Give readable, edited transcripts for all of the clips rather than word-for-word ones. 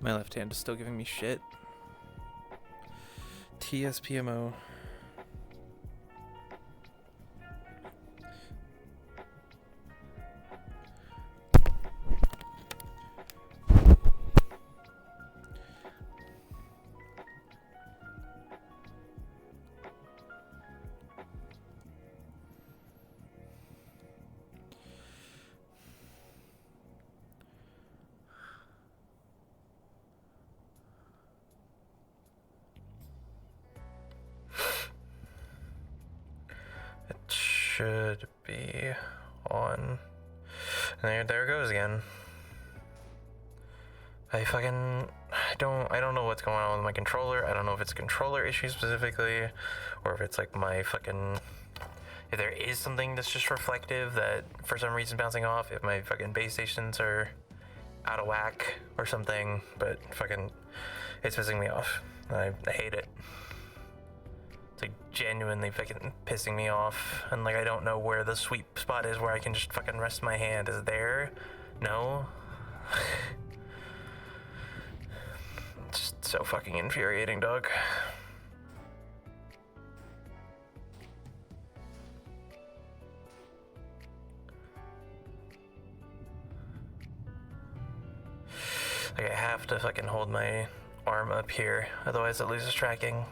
My left hand is still giving me shit. TSPMO. Should be on. And there it goes again. I don't know what's going on with my controller. I don't know if it's a controller issue specifically, or if it's like my fucking, if there is something that's just reflective that for some reason bouncing off, if my fucking base stations are out of whack or something, but fucking, it's pissing me off. I hate it. It's like genuinely fucking pissing me off, and like I don't know where the sweet spot is where I can just fucking rest my hand. Is it there? No. It's just so fucking infuriating, dog. Like I have to fucking hold my arm up here, otherwise it loses tracking.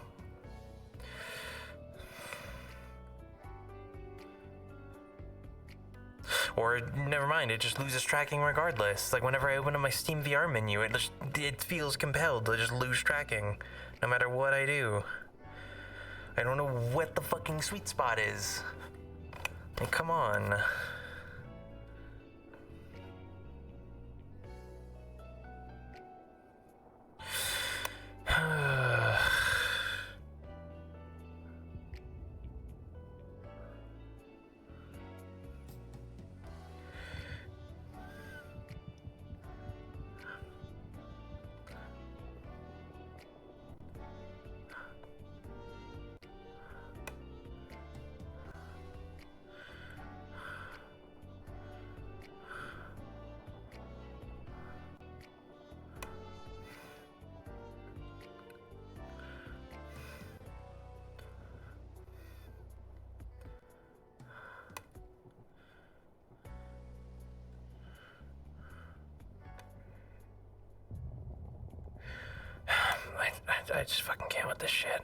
Or never mind, it just loses tracking regardless. Like whenever I open up my Steam VR menu, it feels compelled to just lose tracking, no matter what I do. I don't know what the fucking sweet spot is. Like, come on. I just fucking can't with this shit.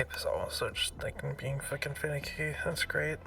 hip is also just like being fucking finicky. That's great.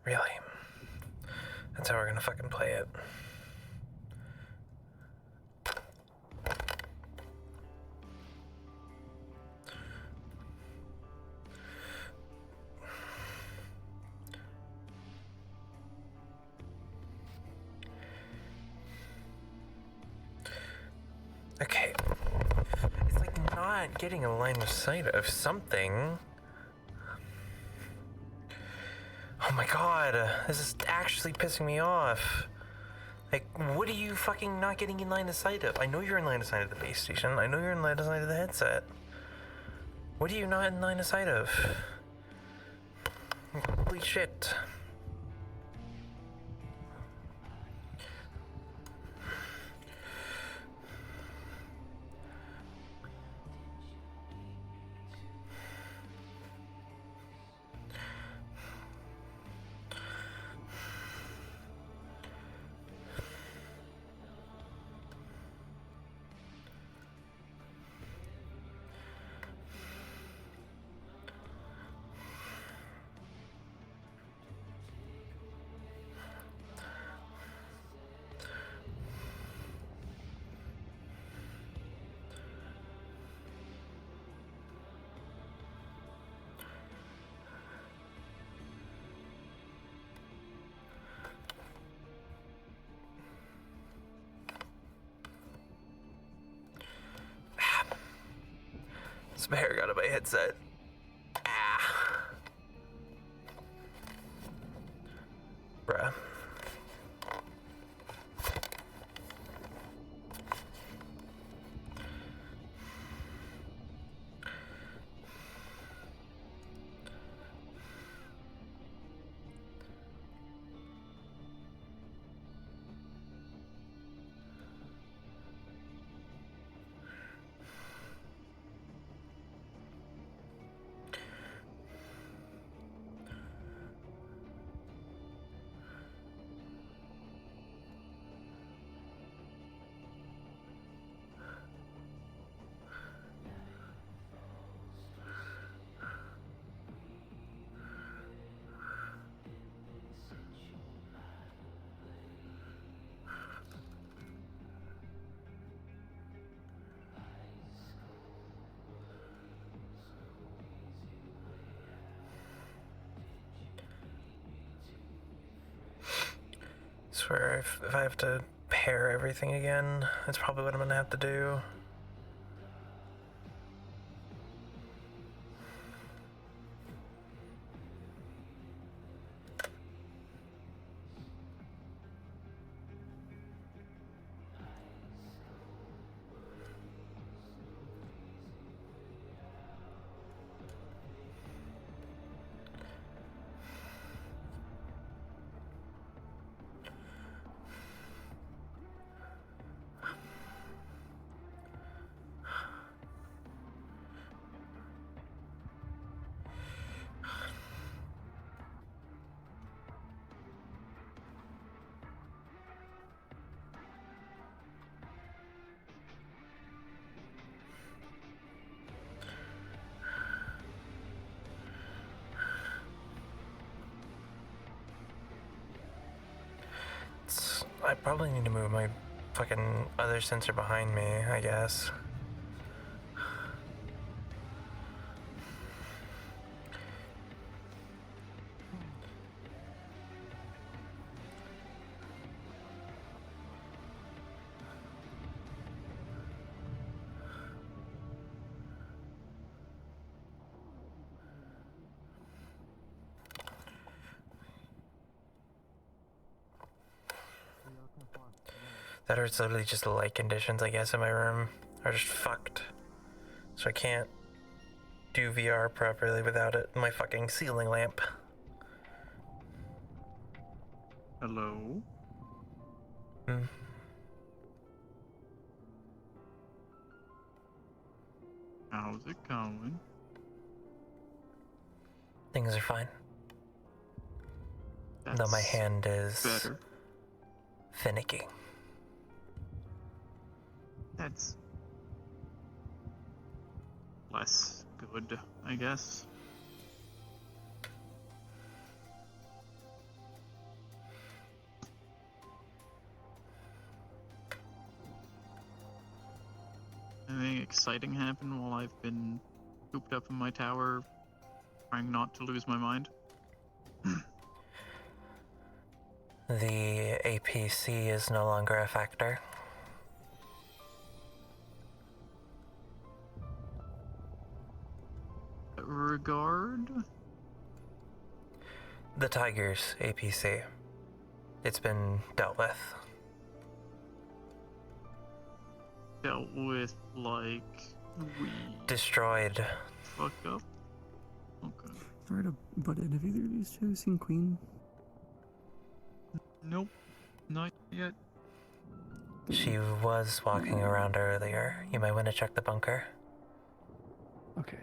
Really? That's how we're gonna fucking play it. Okay. It's like not getting a line of sight of something. Oh my god, this is actually pissing me off. Like, what are you fucking not getting in line of sight of? I know you're in line of sight of the base station. I know you're in line of sight of the headset. What are you not in line of sight of? Holy shit. Some hair got on my headset. Ah. Bruh. where if I have to pair everything again, that's probably what I'm gonna have to do. I probably need to move my fucking other sensor behind me, I guess. That or it's literally just the light conditions, I guess, in my room are just fucked. So I can't do VR properly without it. My fucking ceiling lamp. Hello? Hmm. How's it going? Things are fine. That's Though my hand is better. finicky. That's less good, I guess. Anything exciting happened while I've been cooped up in my tower, trying not to lose my mind? The APC is no longer a factor. Regard? The Tiger's APC. It's been dealt with. Dealt with like we Destroyed. fucked up? Okay. Sorry to butt in. Have either of these two seen Queen? Nope. Not yet. She was walking around earlier. You might want to check the bunker. Okay.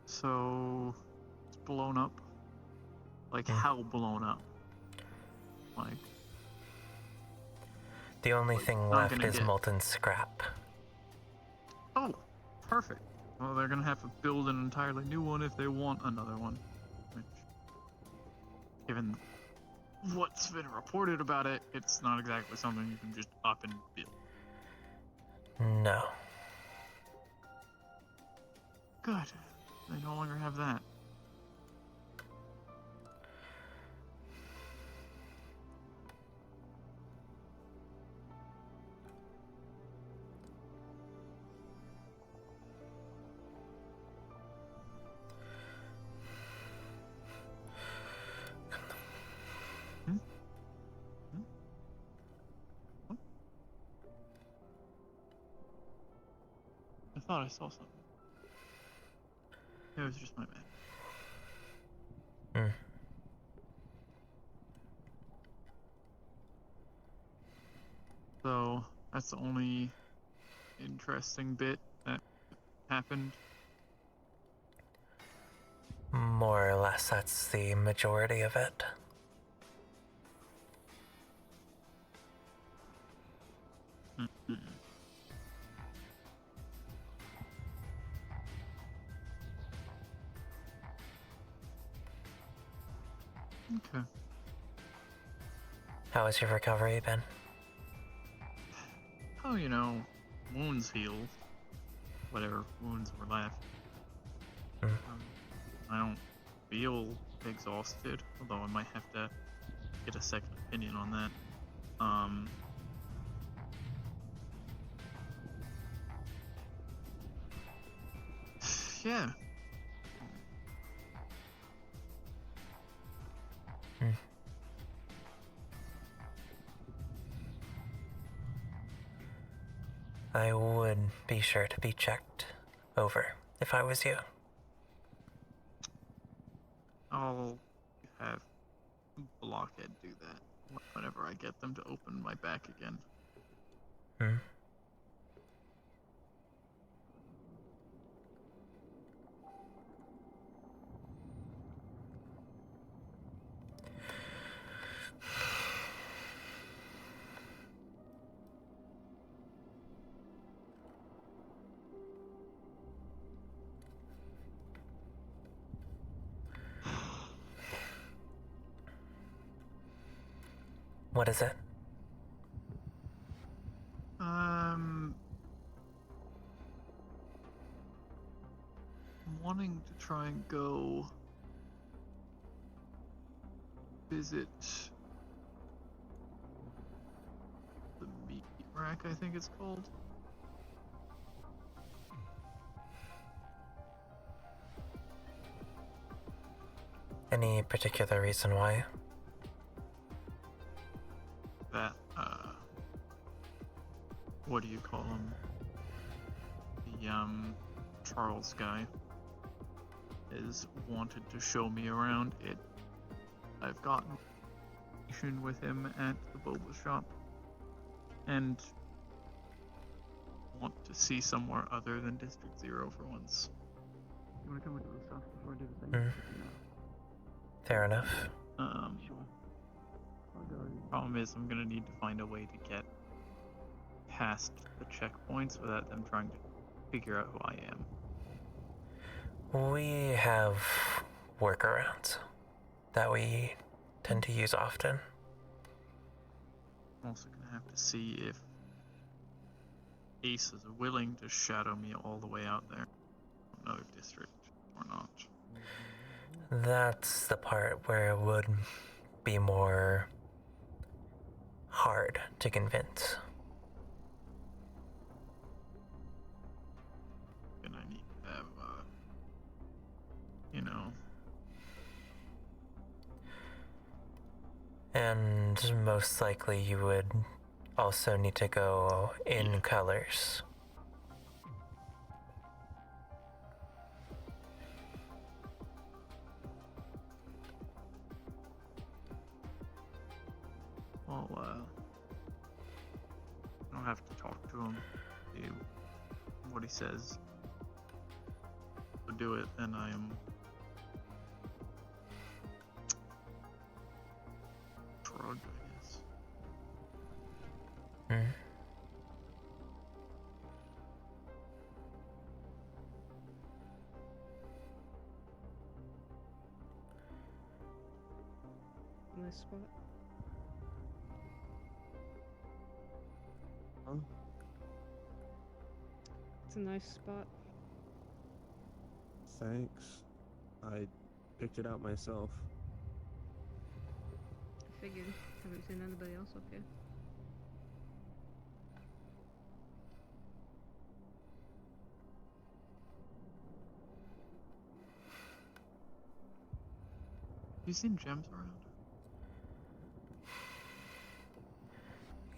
So it's blown up. Like how blown up? Like The only thing not left gonna is get- molten scrap. oh, perfect. Well, they're gonna have to build an entirely new one if they want another one. Which, given what's been reported about it, it's not exactly something you can just up and build. No. Good. They no longer have that. I thought I saw something. It was just my bad. Hmm. So that's the only interesting bit that happened. More or less, that's the majority of it. Okay. How has your recovery been? Oh, you know, wounds heal. Whatever wounds were left. I don't feel exhausted, although I might have to get a second opinion on that. Yeah. I would be sure to be checked over if I was you. I'll have Blockhead do that whenever I get them to open my back again. Hmm. What is it? I'm wanting to try and go visit the meat rack, I think it's called. Any particular reason why? That, what do you call him? The, Charles guy has wanted to show me around it. I've gotten with him at the boba shop and want to see somewhere other than District 0 for once. You want to come look at the stuff before I do the thing? Fair enough. Sure. I'll go. Problem is, I'm gonna need to find a way to get past the checkpoints without them trying to figure out who I am. We have workarounds that we tend to use often. I'm also gonna have to see if Ace is willing to shadow me all the way out there. I don't know if District or not. That's the part where it would be more hard to convince. And I need to have, you know, And most likely you would also need to go in colors. I'll have to talk to him, see what he says. To do it, then I am drugged, I guess. Hmm. Nice spot. Huh? It's a nice spot. Thanks. I picked it out myself. I figured. Haven't seen anybody else up here. You seen Gems around?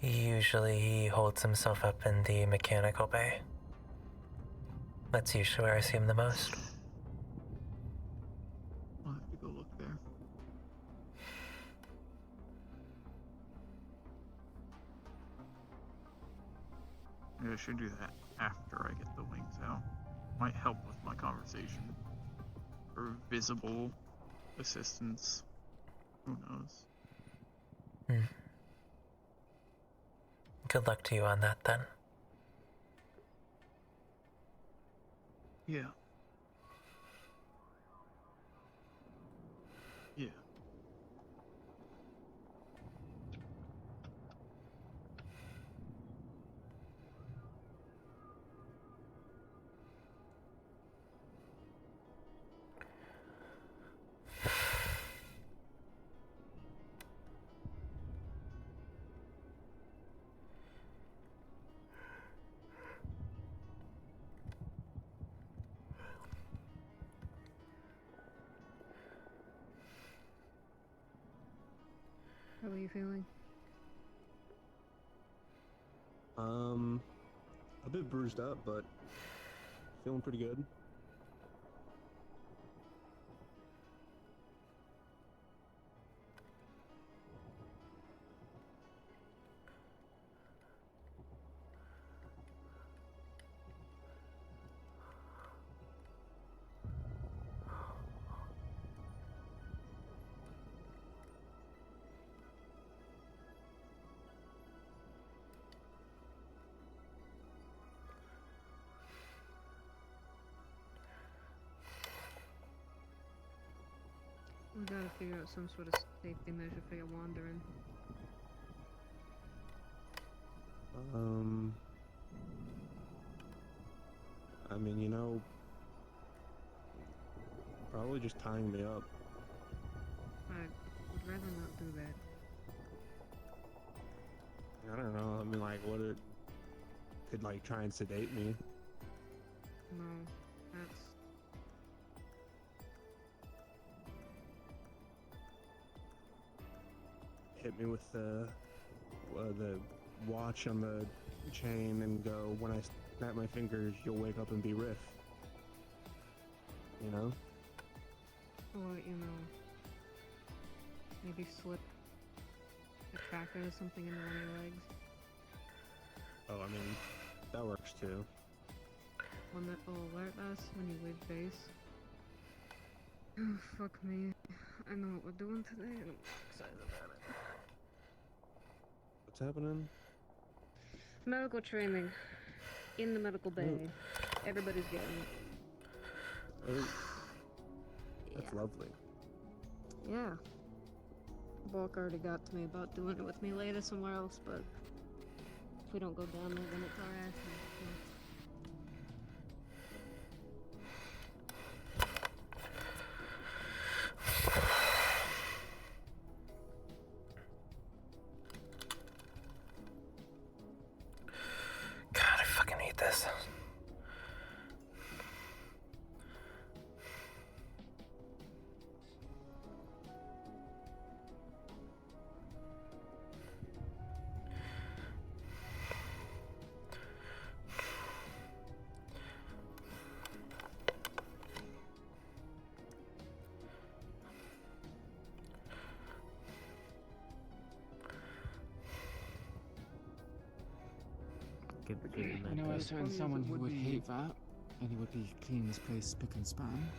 Usually he holds himself up in the mechanical bay. That's usually where I see him the most. I'll have to go look there. Maybe I should do that after I get the wings out. Might help with my conversation. Or visible assistance. Who knows? Hmm. Good luck to you on that then. Yeah. Yeah. feeling? A bit bruised up, but feeling pretty good. We gotta figure out some sort of safety measure for your wandering. I mean, you know, probably just tying me up. I would rather not do that. I don't know. I mean, like, what it could like try and sedate me. No, that's... Hit me with the watch on the chain and go, when I snap my fingers, you'll wake up and be Riff. You know? Or, you know, maybe slip a tracker or something into one of your legs. Oh, I mean, that works too. One that will alert us when you leave base. Oh, fuck me. I know what we're doing today and I'm excited about it. What's happening? Medical training. In the medical bay. Ooh. Everybody's getting it. Oh, that's lovely. Yeah. Bulk already got to me about doing it with me later somewhere else, but if we don't go down there, then it's our ass. God, I fucking hate this. I know I was hearing someone who would hate that, and he would be cleaning this place spick and span.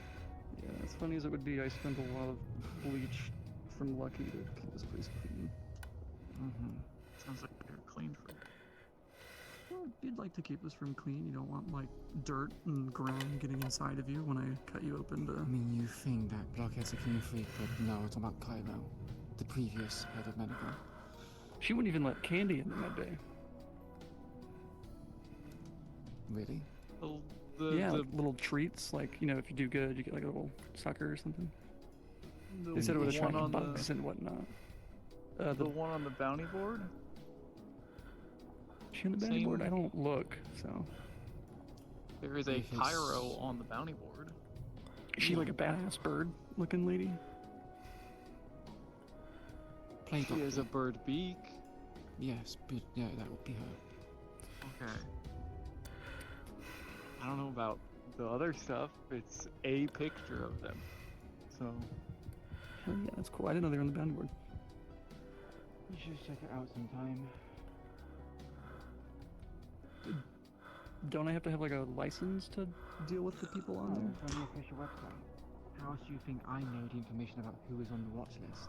Yeah, as funny as it would be, I spent a lot of bleach from Lucky to keep this place clean. Sounds like you're a clean freak. Well, you'd like to keep this room clean. You don't want, like, dirt and grime getting inside of you when I cut you open to... I mean, you think that Blockhead's a clean freak, but no, it's about Kylo, the previous head of medical. She wouldn't even let candy in the med bay. Really? Yeah, like little treats, like, you know, if you do good, you get like a little sucker or something. They said it would attract bugs and whatnot. The one on the bounty board? Is she on the bounty board? I don't look, so... There is a pyro on the bounty board. Is she like a badass bird-looking lady? She has a bird beak. Yes, but yeah, that would be her. Okay. I don't know about the other stuff. It's a picture of them. So. Oh yeah, that's cool. I didn't know they were on the bounty board. You should check it out sometime. Don't I have to have like a license to deal with the people on there? It's on the official website. How else do you think I know the information about who is on the watch list?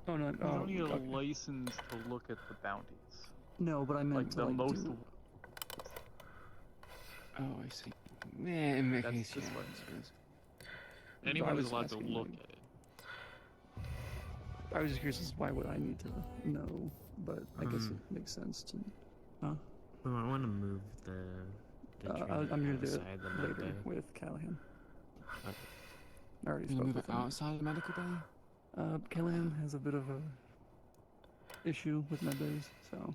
Oh no, You don't need a license to look at the bounties. No, but I meant Like to the like most. Oh, I see. Yeah, in that That's case, yeah, just what- I suppose. Anyone was is allowed to asking, look like- at it. I was just curious as to why would I need to know, but I guess it makes sense to... Huh? We might want to move the I'm gonna do it outside the med later bay. with Callahan. Okay. I already Can you spoke move with it him. outside the medical bay? Callahan has a bit of a issue with med bays, so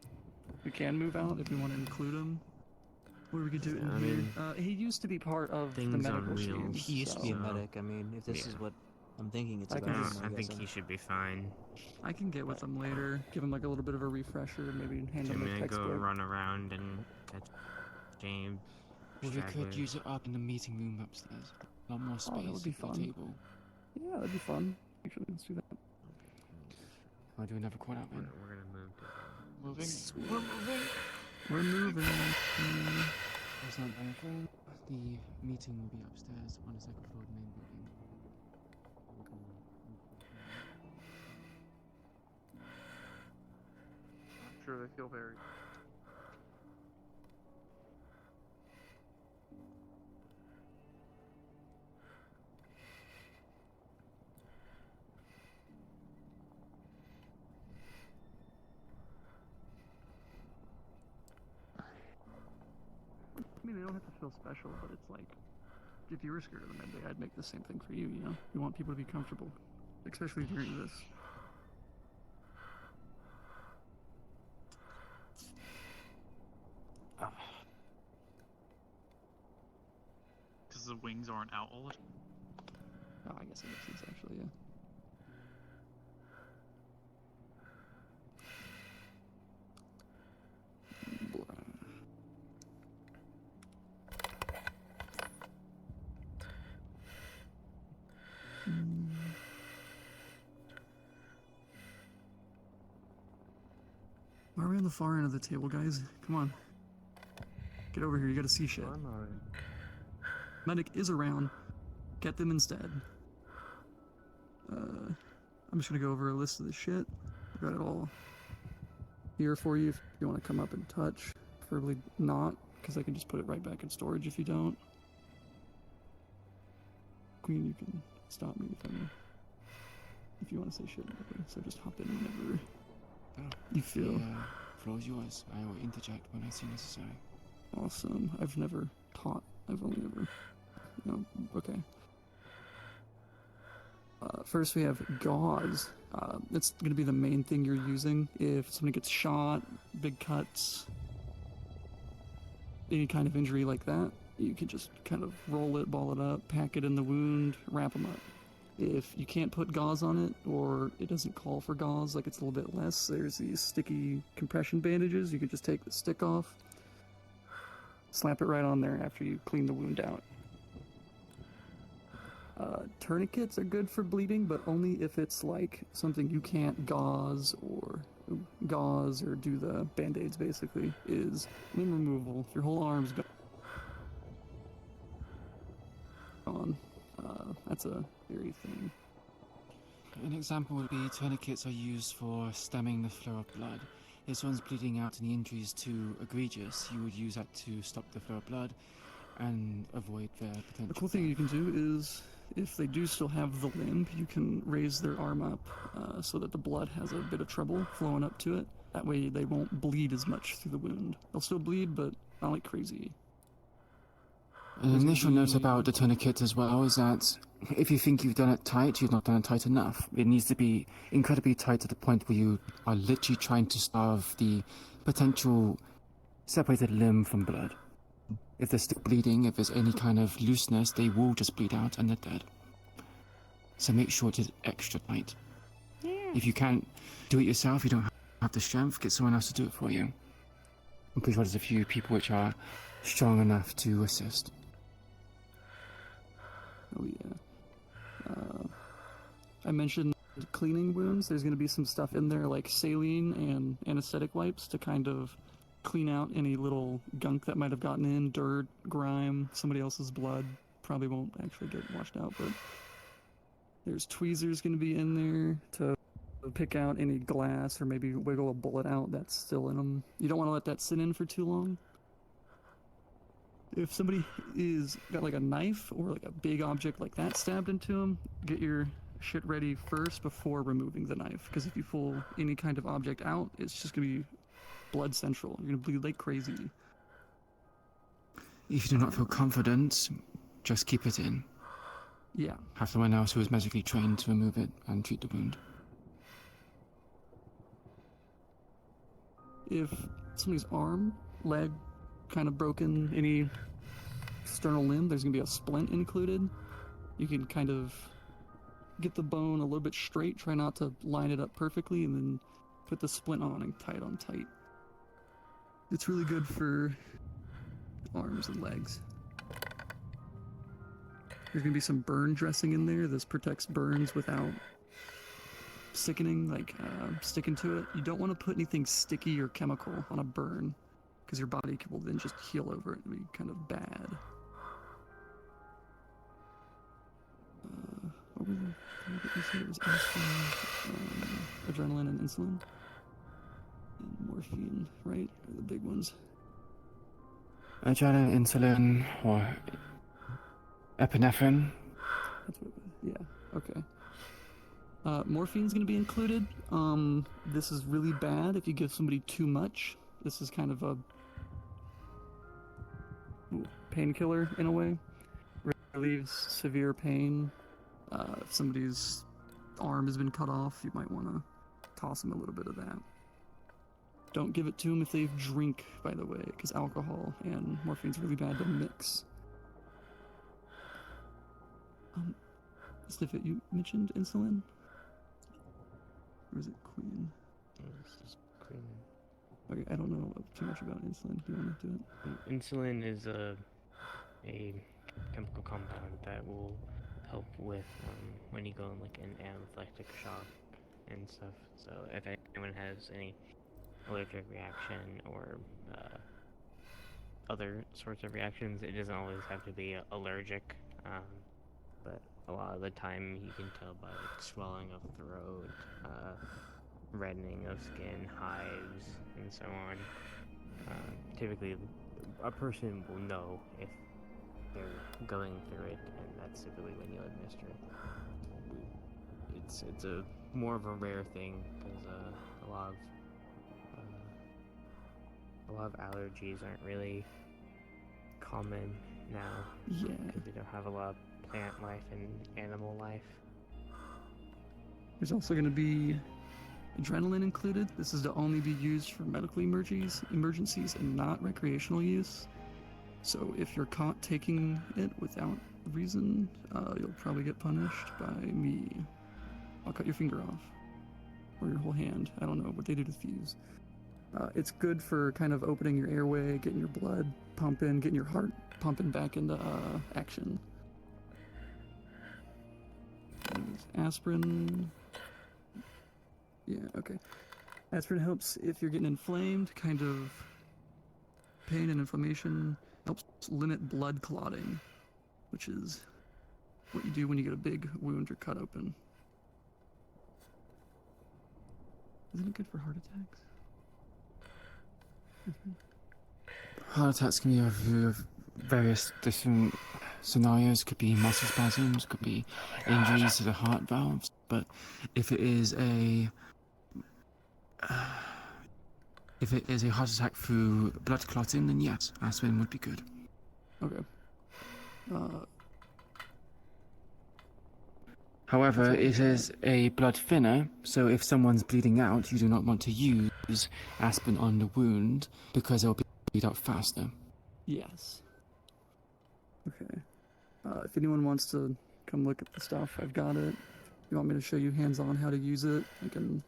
we can move out if we want to include him. Or we could do it in Yeah, I here. mean, he used to be part of the things on medical wheels. team. He used to be a So, medic. I mean, if this is yeah. what I'm thinking it's I about can him, just- I I'm think guessing. he should be fine. I can get with him later, give him like a little bit of a refresher, maybe hand Do you him want a me to go textbook. run around and catch James? Or we could stragglers? use it up in the meeting room upstairs. A lot more space Oh, that would be for the fun. table. Yeah, that'd be fun. Actually, let's do that. I'll do another call out then. We're gonna move to Moving. Sweet. We're moving. We're moving. It's not very full. The meeting will be upstairs on the second floor of the main building. I'm sure they feel very. I mean, they don't have to feel special, but it's like, if you were scared of the med bay, I'd make the same thing for you, you know? You want people to be comfortable, especially during this. Because the wings aren't out all the time. Oh, I guess it makes sense, actually, yeah. Why are we on the far end of the table, guys? Come on. Get over here, you gotta see shit. I'm alright. Medic is around. Get them instead. I'm just gonna go over a list of the shit. I got it all here for you if you want to come up and touch. Preferably not, because I can just put it right back in storage if you don't. Queen, you can stop me if you want to say shit. So just hop in whenever you feel. The floor is yours. I will interject when I see necessary. Awesome. I've never taught. I've only ever. No. Okay. First, we have gauze. That's going to be the main thing you're using. If somebody gets shot, big cuts, any kind of injury like that, you can just kind of roll it, ball it up, pack it in the wound, wrap them up. If you can't put gauze on it, or it doesn't call for gauze, like it's a little bit less, there's these sticky compression bandages. You can just take the stick off, slap it right on there after you clean the wound out. Tourniquets are good for bleeding, but only if it's like something you can't gauze or do the band-aids basically, is limb removal. If your whole arm's gone, that's a very thing. An example would be tourniquets are used for stemming the flow of blood. If someone's bleeding out and the injury is too egregious, you would use that to stop the flow of blood and avoid their potential. The cool thing you can do is, if they do still have the limb, you can raise their arm up so that the blood has a bit of trouble flowing up to it. That way they won't bleed as much through the wound. They'll still bleed, but not like crazy. An initial note about the tourniquet as well is that if you think you've done it tight, you've not done it tight enough. It needs to be incredibly tight to the point where you are literally trying to starve the potential separated limb from blood. If they're still bleeding, if there's any kind of looseness, they will just bleed out and they're dead. So make sure it is extra tight. Yeah. If you can't do it yourself, you don't have the strength, get someone else to do it for you. I'm pretty sure there's a few people which are strong enough to assist. Oh yeah. I mentioned cleaning wounds. There's going to be some stuff in there like saline and anesthetic wipes to kind of clean out any little gunk that might have gotten in, dirt, grime, somebody else's blood. Probably won't actually get washed out, but there's tweezers going to be in there to pick out any glass or maybe wiggle a bullet out that's still in them. You don't want to let that sit in for too long. If somebody is got like a knife or like a big object like that stabbed into them, get your shit ready first before removing the knife. Because if you pull any kind of object out, it's just going to be blood central. You're going to bleed like crazy. If you do not feel confident, just keep it in. Yeah. Have someone else who is medically trained to remove it and treat the wound. If somebody's arm, leg, kind of broken, any external limb, there's going to be a splint included. You can kind of get the bone a little bit straight. Try not to line it up perfectly, and then put the splint on and tie it on tight. It's really good for arms and legs. There's gonna be some burn dressing in there. This protects burns without sickening, like sticking to it. You don't want to put anything sticky or chemical on a burn, because your body will then just heal over it and be kind of bad. What were the things? It was aspirin, adrenaline, and insulin, and morphine, right? Are the big ones. Adrenaline, insulin, or epinephrine. That's what it was. Yeah. Okay. Morphine's going to be included. This is really bad if you give somebody too much. This is kind of a painkiller in a way. Relieves severe pain. If somebody's arm has been cut off, you might want to toss them a little bit of that. Don't give it to them if they drink, by the way, because alcohol and morphine's really bad to mix. Sniffit, you mentioned insulin? Or is it Queen? This is Queen. Okay, I don't know too much about insulin. Do you want to do it? Insulin is a chemical compound that will help with when you go in like an anaphylactic shock and stuff. So if anyone has any allergic reaction or other sorts of reactions, it doesn't always have to be allergic. But a lot of the time you can tell by like swelling of throat, reddening of skin, hives, and so on. Typically, a person will know if they're going through it, and that's typically when you administer it. It's a more of a rare thing because a lot of allergies aren't really common now. Yeah. Because we don't have a lot of plant life and animal life. There's also going to be adrenaline included. This is to only be used for medical emergencies and not recreational use. So if you're caught taking it without reason, you'll probably get punished by me. I'll cut your finger off. Or your whole hand. I don't know what they do to thieves. It's good for kind of opening your airway, getting your blood pumping, getting your heart pumping back into action. Aspirin. Yeah, okay. Aspirin helps if you're getting inflamed, kind of pain and inflammation. Helps limit blood clotting, which is what you do when you get a big wound or cut open. Isn't it good for heart attacks? Heart attacks can be of various different scenarios. Could be muscle spasms, could be injuries to the heart valves. But if it is a heart attack through blood clotting, then yes, aspirin would be good. Okay. However, it is a blood thinner, so if someone's bleeding out, you do not want to use aspirin on the wound because it will bleed out faster. Yes. Okay. If anyone wants to come look at the stuff, I've got it. If you want me to show you hands-on how to use it, I can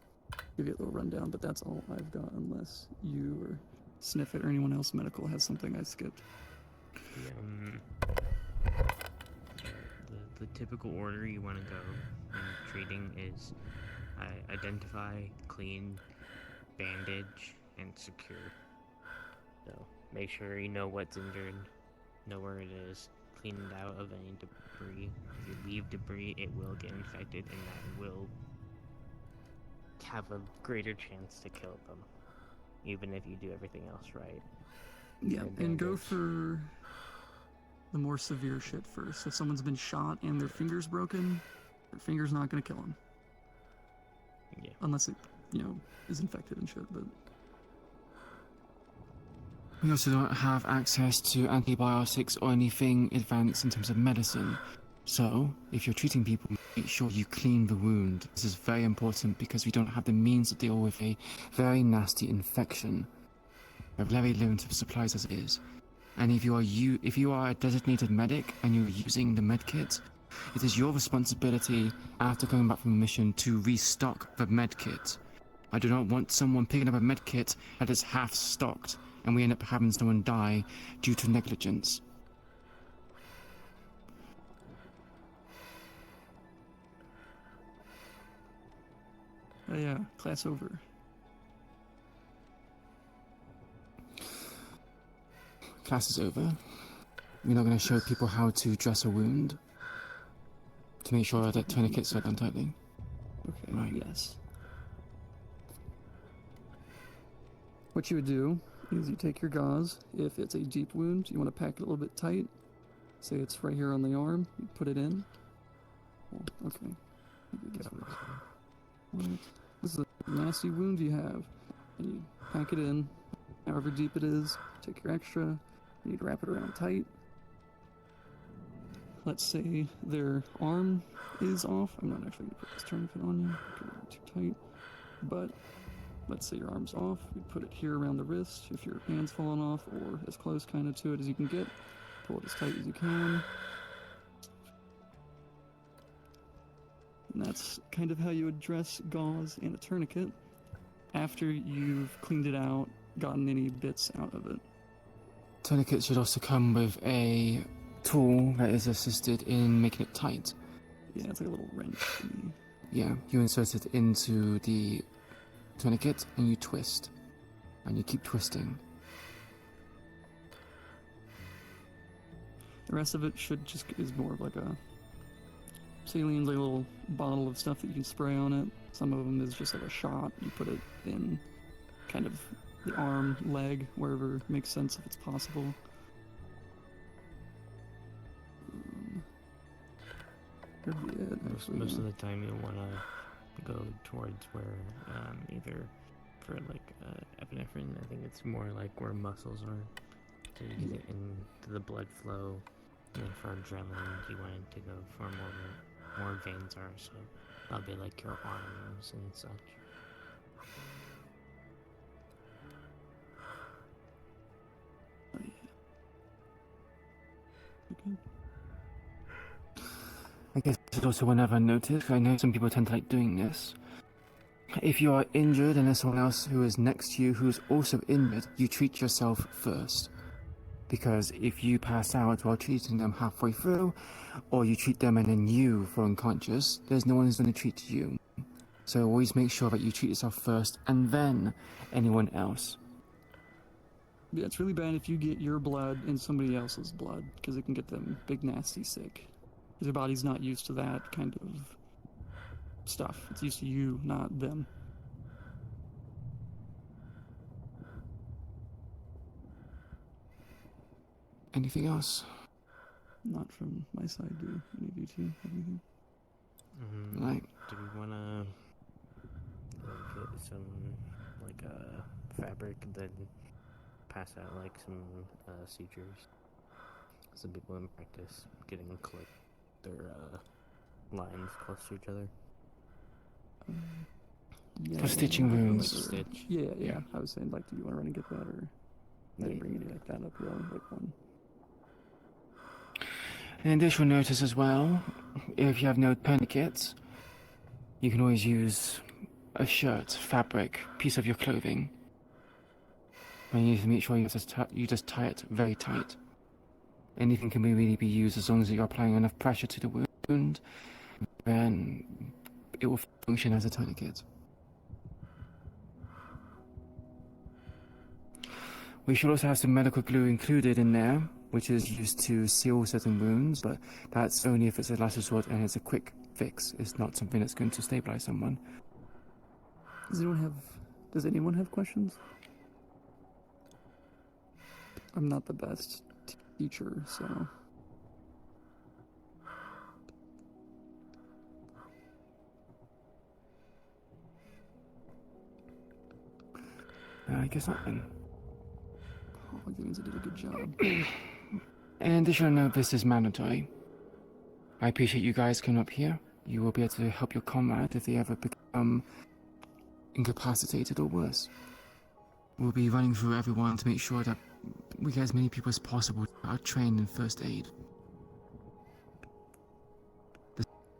give you a little rundown, but that's all I've got unless you or Sniffit or anyone else medical has something I skipped. The typical order you want to go in treating is identify, clean, bandage, and secure. So make sure you know what's injured, know where it is, clean it out of any debris. If you leave debris, it will get infected, and that will have a greater chance to kill them, even if you do everything else right. Yeah, and go for the more severe shit first. If someone's been shot and their finger's broken, their finger's not gonna kill them. Yeah. Unless it, is infected and shit, but... We also don't have access to antibiotics or anything advanced in terms of medicine. So, if you're treating people, make sure you clean the wound. This is very important because we don't have the means to deal with a very nasty infection. We have very limited supplies as it is. And if you are a designated medic and you're using the med kit, It is your responsibility after coming back from a mission to restock the medkit. I do not want someone picking up a medkit that is half stocked and we end up having someone die due to negligence. Yeah, class over. Class is over. We're not going to show people how to dress a wound to make sure that tourniquets are done tightly. Okay, Right. yes. What you would do is you take your gauze. If it's a deep wound, you want to pack it a little bit tight. Say it's right here on the arm. You put it in. Oh, okay. Maybe this works. What? This is a nasty wound you have. And you pack it in, however deep it is. Take your extra. You need to wrap it around tight. Let's say their arm is off. I'm not actually going to put this tourniquet on you because it's too tight. But let's say your arm's off. You put it here around the wrist. If your hand's fallen off or as close kind of to it as you can get, pull it as tight as you can. And that's kind of how you would dress gauze and a tourniquet after you've cleaned it out, gotten any bits out of it. Tourniquets should also come with a tool that is assisted in making it tight. Yeah, it's like a little wrench thingy. Yeah, you insert it into the tourniquet and you twist. And you keep twisting. The rest of it is more of like a saline's like a little bottle of stuff that you can spray on it. Some of them is just like a shot. You put it in kind of the arm, leg, wherever makes sense if it's possible. Could be it, actually, Most yeah. of the time you'll want to go towards where either for like epinephrine, I think it's more like where muscles are, so you get it into the blood flow. And then for adrenaline, you want it to go for more veins are, so that'll be like your arms and such. Okay. I guess it's also one other notice. I know some people tend to like doing this. If you are injured and there's someone else who is next to you who is also injured, you treat yourself first. Because if you pass out while treating them halfway through, or you treat them and then you fall unconscious, there's no one who's going to treat you. So always make sure that you treat yourself first and then anyone else. Yeah, it's really bad if you get your blood in somebody else's blood, because it can get them big nasty sick. Because their body's not used to that kind of stuff. It's used to you, not them. Anything else? Not from my side, do any of you two have anything? Right. Do we want to get some like fabric and then pass out like some sutures? Some people in practice getting their lines close to each other. Yeah, For stitching wounds. Like stitch. Yeah. I was saying, like, do you want to run and get that, or I didn't bring any like that up, like one. An additional notice as well, if you have no tourniquets, you can always use a shirt, fabric, piece of your clothing. And you need to make sure you just tie it very tight. Anything can really be used as long as you're applying enough pressure to the wound, then it will function as a tourniquet. We should also have some medical glue included in there, which is used to seal certain wounds, but that's only if it's a last resort and it's a quick fix. It's not something that's going to stabilize someone. Does anyone have questions? I'm not the best teacher, so. I guess not then. Oh, that means I did a good job. An additional note, this is mandatory. I appreciate you guys coming up here. You will be able to help your comrade if they ever become incapacitated or worse. We'll be running through everyone to make sure that we get as many people as possible that are trained in first aid.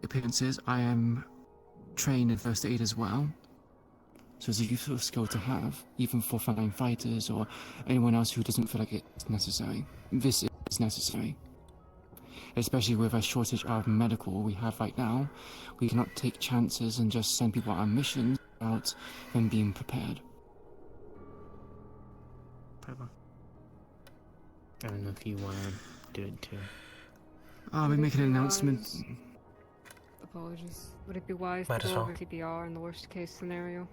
appearances, I am trained in first aid as well. So it's a useful skill to have, even for frontline fighters or anyone else who doesn't feel like it's necessary. This is necessary. Especially with a shortage of medical we have right now, we cannot take chances and just send people on missions without them being prepared. I don't know if you want to do it too. I'll be making an announcement. Apologies. Would it be wise Might to as go well. over CPR in the worst case scenario?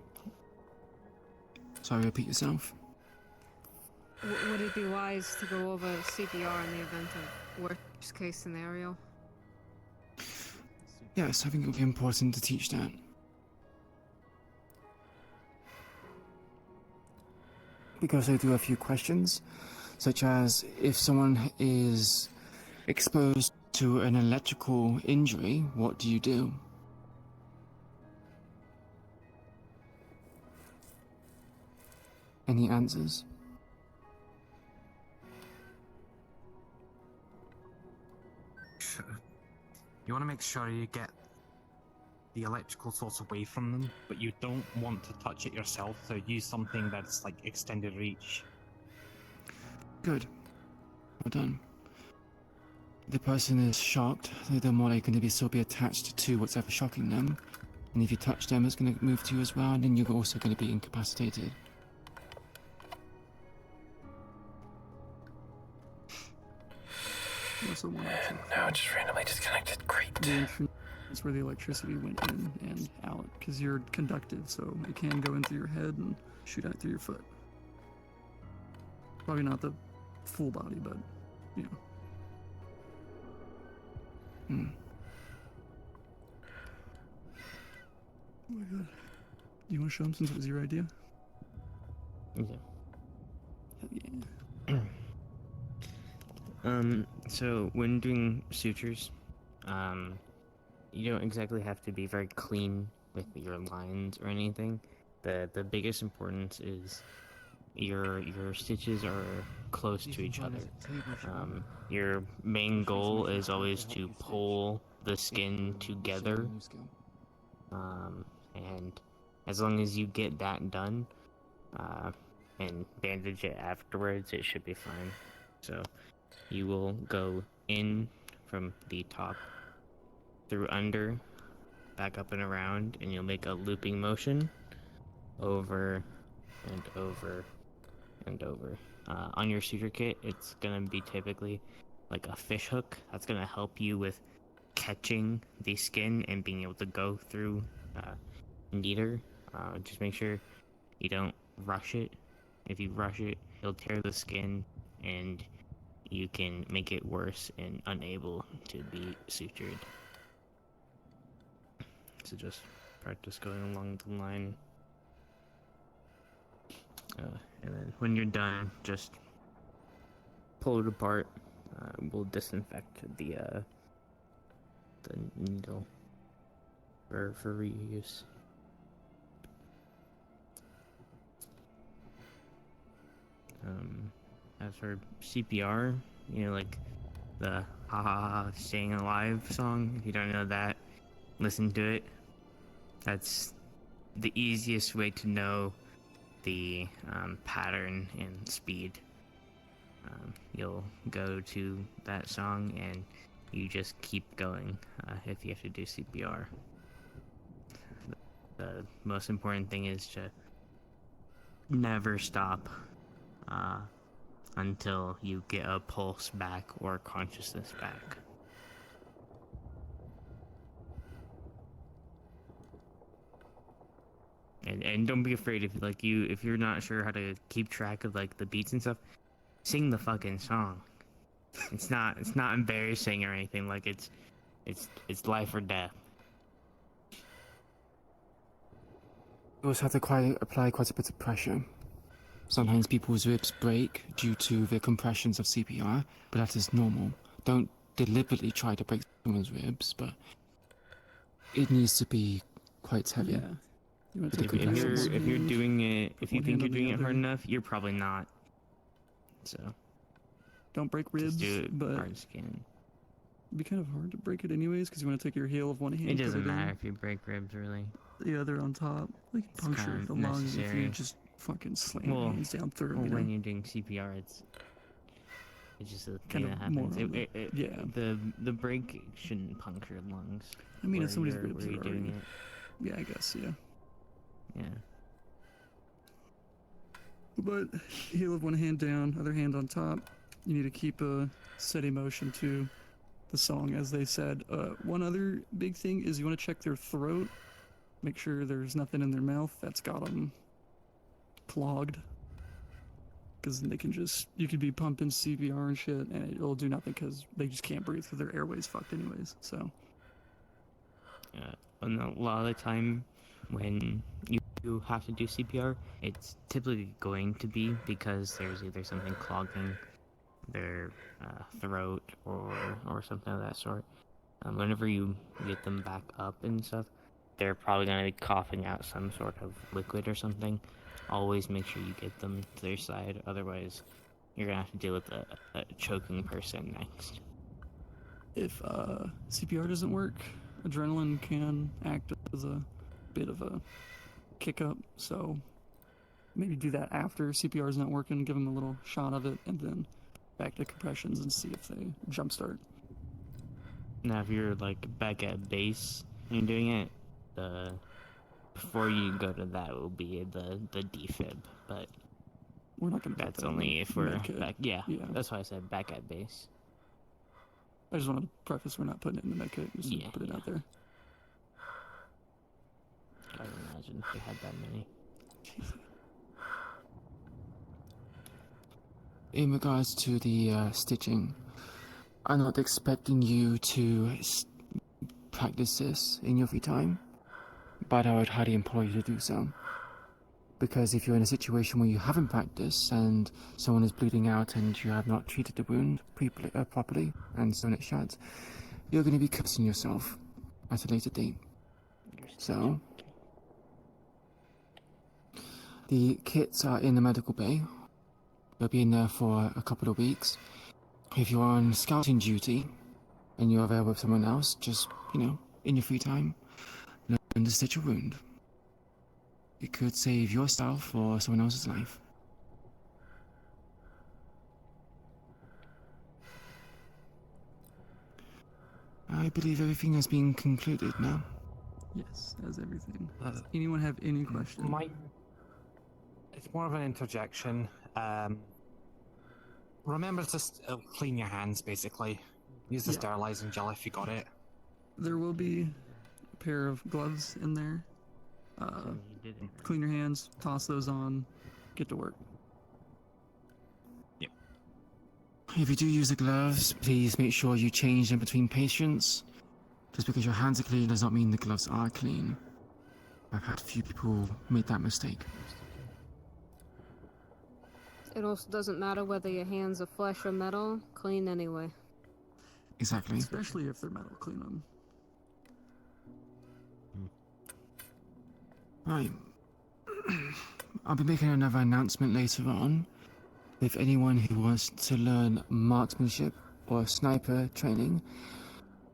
Sorry, repeat yourself. Would it be wise to go over CPR in the event of worst case scenario? Yes, I think it would be important to teach that. We can also do a few questions, such as if someone is exposed to an electrical injury, what do you do? Any answers? You want to make sure you get the electrical source away from them, but you don't want to touch it yourself, so use something that's like extended reach. Good. Well done. The person is shocked, they're more likely to still be attached to whatever shocking them. And if you touch them, it's going to move to you as well, and then you're also going to be incapacitated. You also want to check Now it just randomly disconnected. Great. the entrance where the electricity went in and out, because you're conductive, so it can go into your head and shoot out through your foot. Probably not the full body, but, you know. Hmm. Oh my god. Do you want to show him since it was your idea? Yeah. Hell yeah. So when doing sutures, you don't exactly have to be very clean with your lines or anything. The biggest importance is your stitches are close to each other. Your main goal is always to pull the skin together, and as long as you get that done, and bandage it afterwards, it should be fine. So you will go in from the top, through under, back up and around, and you'll make a looping motion over and over and over. On your suture kit, it's gonna be typically like a fish hook. That's gonna help you with catching the skin and being able to go through neater. Just make sure you don't rush it. If you rush it, it'll tear the skin and you can make it worse and unable to be sutured. So just practice going along the line. And then when you're done, just pull it apart. We'll disinfect the needle for reuse. As for CPR, you know, like the "Ha Ha Ha Staying Alive" song. If you don't know that, listen to it. That's the easiest way to know the pattern and speed. You'll go to that song and you just keep going if you have to do CPR. The most important thing is to never stop until you get a pulse back or consciousness back. And don't be afraid if you're not sure how to keep track of like the beats and stuff, sing the fucking song. It's not embarrassing or anything. Like it's life or death. You also have to apply quite a bit of pressure. Sometimes people's ribs break due to the compressions of CPR, but that is normal. Don't deliberately try to break someone's ribs, but it needs to be quite heavy. Yeah. You want to If take you're- a pressure If you're hand, doing it, if put you one think hand you're on the doing it hard other. enough, you're probably not. So Don't break just ribs, do it but hard skin. It'd be kind of hard to break it anyways, because you want to take your heel of one hand. It put doesn't in, matter if you break ribs, really. the other on top. Like It's puncture kind the of lung if you necessary. just fucking slam your Well, hands down through. Well, you know? when you're doing CPR, it's just a thing Kind that of more happens. on the- yeah. The break shouldn't puncture lungs. I mean, where if somebody's you're, ribs where are you're doing already. it. Yeah, I guess, yeah. Yeah. But heel of one hand down, other hand on top. You need to keep a steady motion to the song, as they said. One other big thing is you want to check their throat. Make sure there's nothing in their mouth that's got them clogged. Because they can just, you could be pumping CPR and shit, and it'll do nothing because they just can't breathe because their airway's fucked anyways. So, And a lot of the time when you have to do CPR, it's typically going to be because there's either something clogging their throat or something of that sort. Whenever you get them back up and stuff, they're probably going to be coughing out some sort of liquid or something. Always make sure you get them to their side, otherwise you're going to have to deal with a choking person next. if CPR doesn't work, adrenaline can act as a bit of a kick up. So, maybe do that after CPR is not working, give them a little shot of it, and then back to compressions and see if they jumpstart. Now, if you're like back at base and you're doing it, before you go to that will be the defib, but We're not going to. that's only if we're back. Yeah, Yeah. that's why I said back at base. I just wanted to preface we're not putting it in the medkit. Just Yeah, put it out there. I would imagine they had that many. In regards to the stitching, I'm not expecting you to practice this in your free time, but I would highly implore you to do so. Because if you're in a situation where you haven't practiced and someone is bleeding out and you have not treated the wound properly and sewn it shut, you're going to be cursing yourself at a later date. So, the kits are in the medical bay. They'll be in there for a couple of weeks. If you're on scouting duty and you're there with someone else, just, in your free time, learn to stitch a wound. It could save yourself or someone else's life. I believe everything has been concluded now. Yes, that's everything. Anyone have any questions? It's more of an interjection. Remember to clean your hands, basically. Use the sterilizing gel if you got it. There will be a pair of gloves in there. Clean your hands, toss those on, get to work. Yep. If you do use the gloves, please make sure you change them between patients. Just because your hands are clean does not mean the gloves are clean. I've had a few people make that mistake. It also doesn't matter whether your hands are flesh or metal, clean anyway. Exactly. Especially if they're metal, clean them. Right. I'll be making another announcement later on. If anyone who wants to learn marksmanship or sniper training,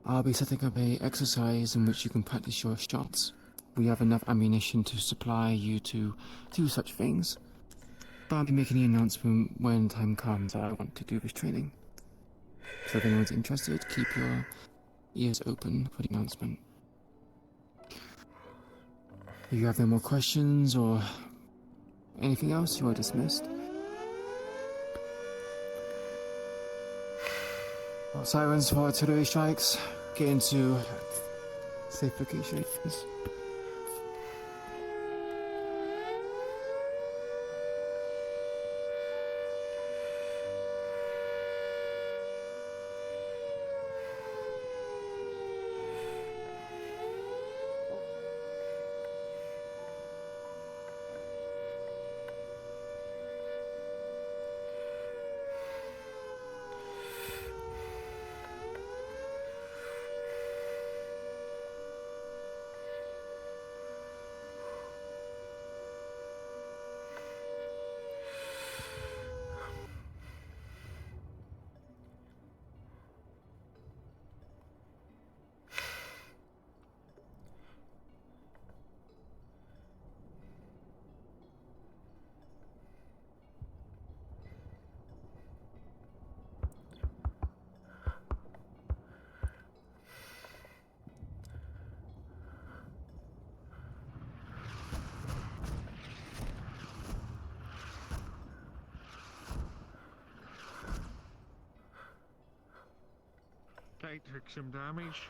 I'll be setting up a exercise in which you can practice your shots. We have enough ammunition to supply you to do such things. But I'll be making the announcement when time comes that I want to do this training. So if anyone's interested, keep your ears open for the announcement. If you have no more questions or anything else, you are dismissed. Sirens for artillery strikes. Get into safe locations. gate took some damage.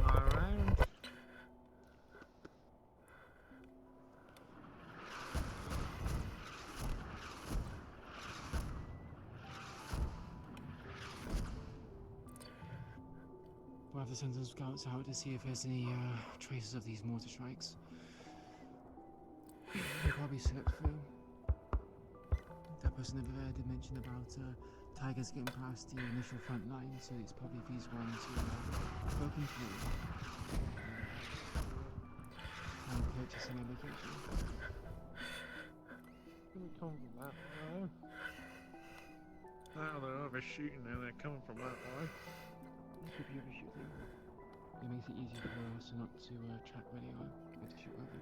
Around. We'll have to send some scouts out to see if there's any traces of these mortar strikes. They probably slipped through. That person over there did mention about tigers getting past the initial front line, so it's probably these ones who are broken through. And purchase an location. Didn't come from that way. Now they're overshooting and they're coming from that way. Could be overshooting. It makes it easier for us not to track where they are or to shoot over.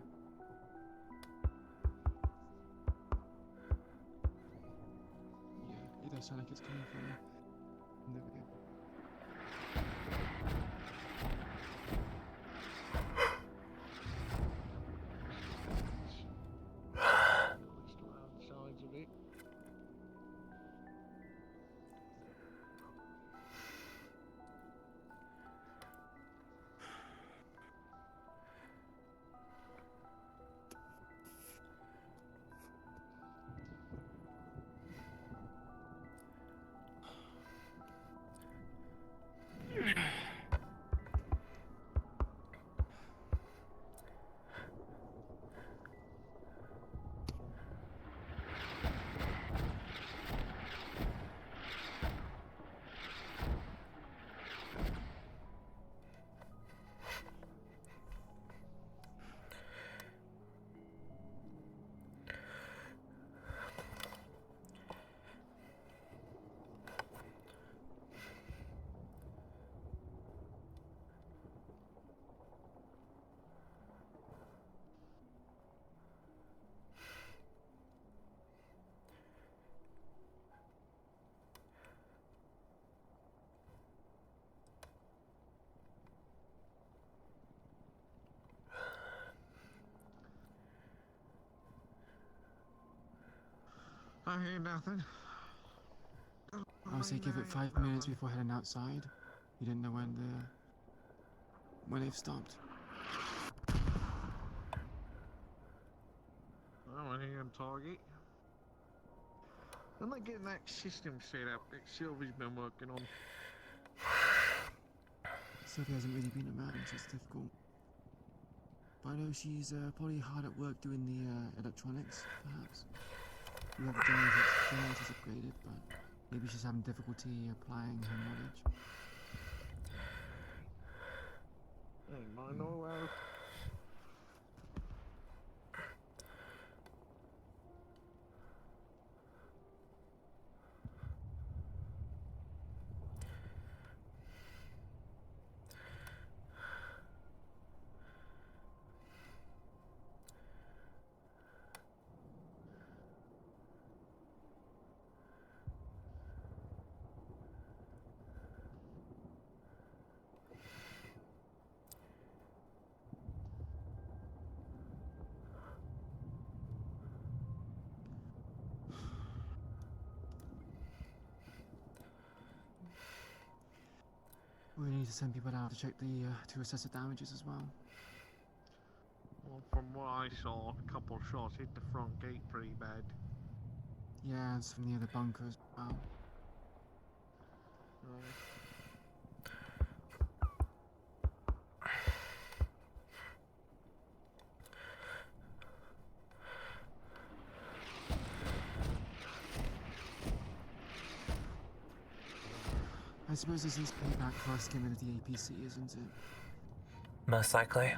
Yeah, it does sound like it's coming from over there. Just around the sides of it. I hear nothing. I would say give it 5 minutes before heading outside. You didn't know when they've stopped. I'm here on target. I'm not getting that system set up that Sylvie's been working on. Sylvie hasn't really been around, so it's difficult. But I know she's probably hard at work doing the electronics, perhaps. We have generators upgraded, but maybe she's having difficulty applying her knowledge. Hey, mind all out. We need to send people out to check to assess the damages as well. Well, from what I saw, a couple of shots hit the front gate pretty bad. Yeah, it's from the other bunkers as well. I suppose this is payback for us getting rid of the APC, isn't it? Most likely. Yeah.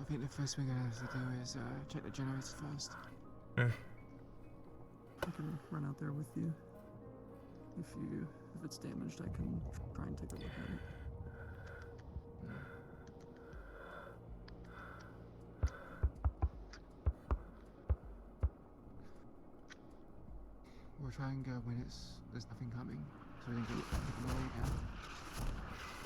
think the first thing I have to do is check the generators first. Mm. I can run out there with you. If it's damaged, I can try and take a look at it. We'll try and go when there's nothing coming, so we can get the way down.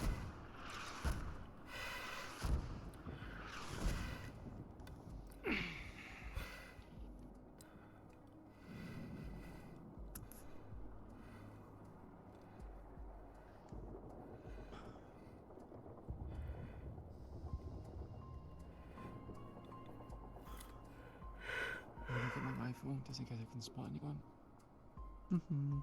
I'm gonna get my rifle just in case I can spot anyone. Mm-hmm.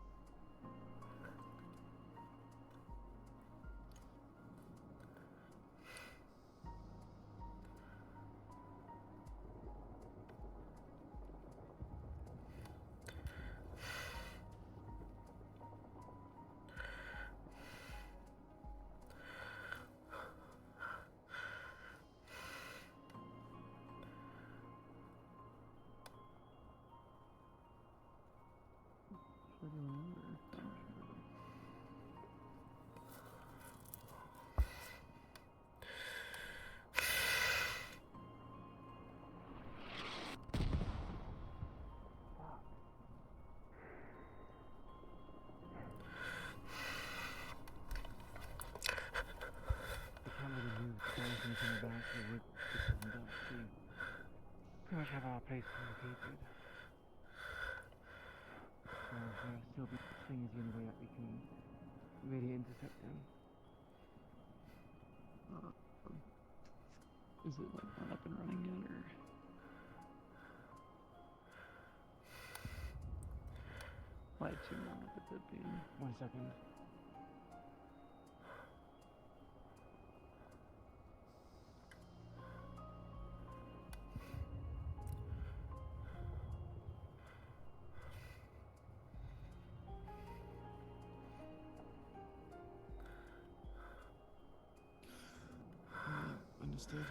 Pretty much have our place located. So there'll still be things the only way that we can really intercept them. Is it like not up and running yet, or? Why too long with it being? 1 second. Understood.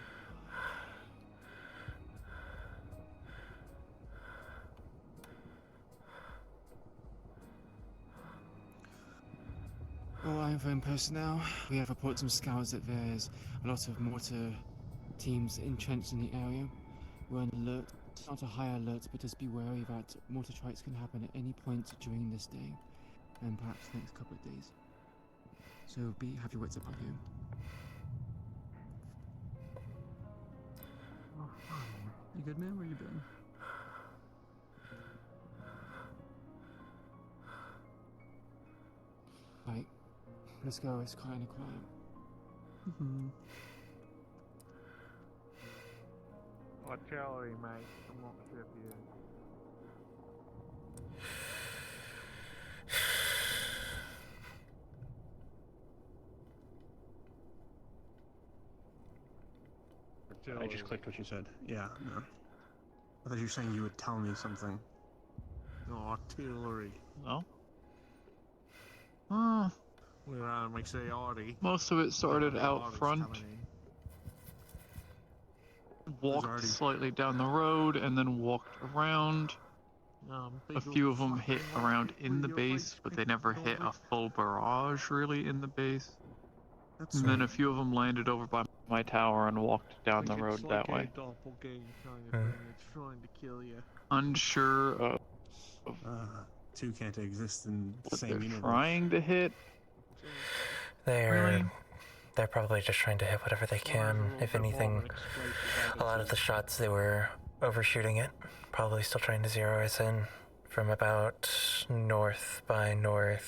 All iPhone personnel, we have reported some scouts that there's a lot of mortar teams entrenched in the area. We're on alert. It's not a high alert, but just be wary that mortar strikes can happen at any point during this day, and perhaps the next couple of days. So have your wits about you. You good, man? Where you been? Right, let's go. It's kind of quiet. Mm-hmm. Artillery, mate. I'm not sure if you. I just clicked what you said. Yeah, no. I thought you were saying you would tell me something. No, artillery. No? Oh, Where we say arty. most of it started out Arty's front, coming in. walked already- slightly down the road, and then walked around. A few of them hit around in the base, but they never hit a full barrage really in the base. And then a few of them landed over by my tower and walked down the road that way. Doppelganger kind of thing. It's trying to kill you. Unsure of Two can't exist in the what same they're universe. trying to hit. They're probably just trying to hit whatever they can. If anything, a lot of the shots they were overshooting it. Probably still trying to zero us in from about north by northeast.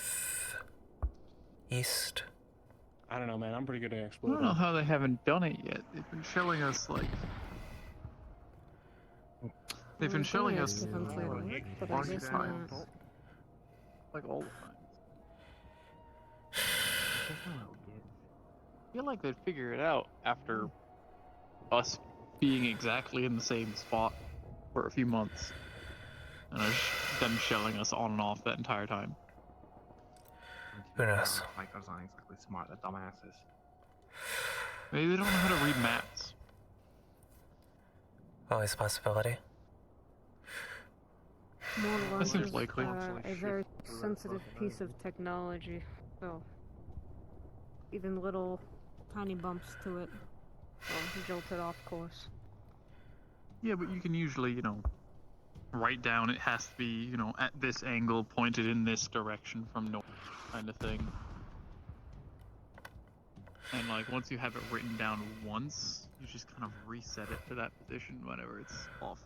I don't know, man. I'm pretty good at I exploding. don't know how they haven't done it yet. They've been showing us like. They've been showing us market times. Like all the times. I feel like they'd figure it out after us being exactly in the same spot for a few months. And them shelling us on and off that entire time. Who knows? Fighters aren't exactly smart, they're dumbasses. Maybe they don't know how to read maps. Always a possibility. More That seems launches likely. are a very sensitive piece of technology, so even little tiny bumps to it will jolt it off course. Yeah, but you can usually, write down it has to be, at this angle, pointed in this direction from north, kind of thing. And like once you have it written down once, you just kind of reset it to that position whenever it's off.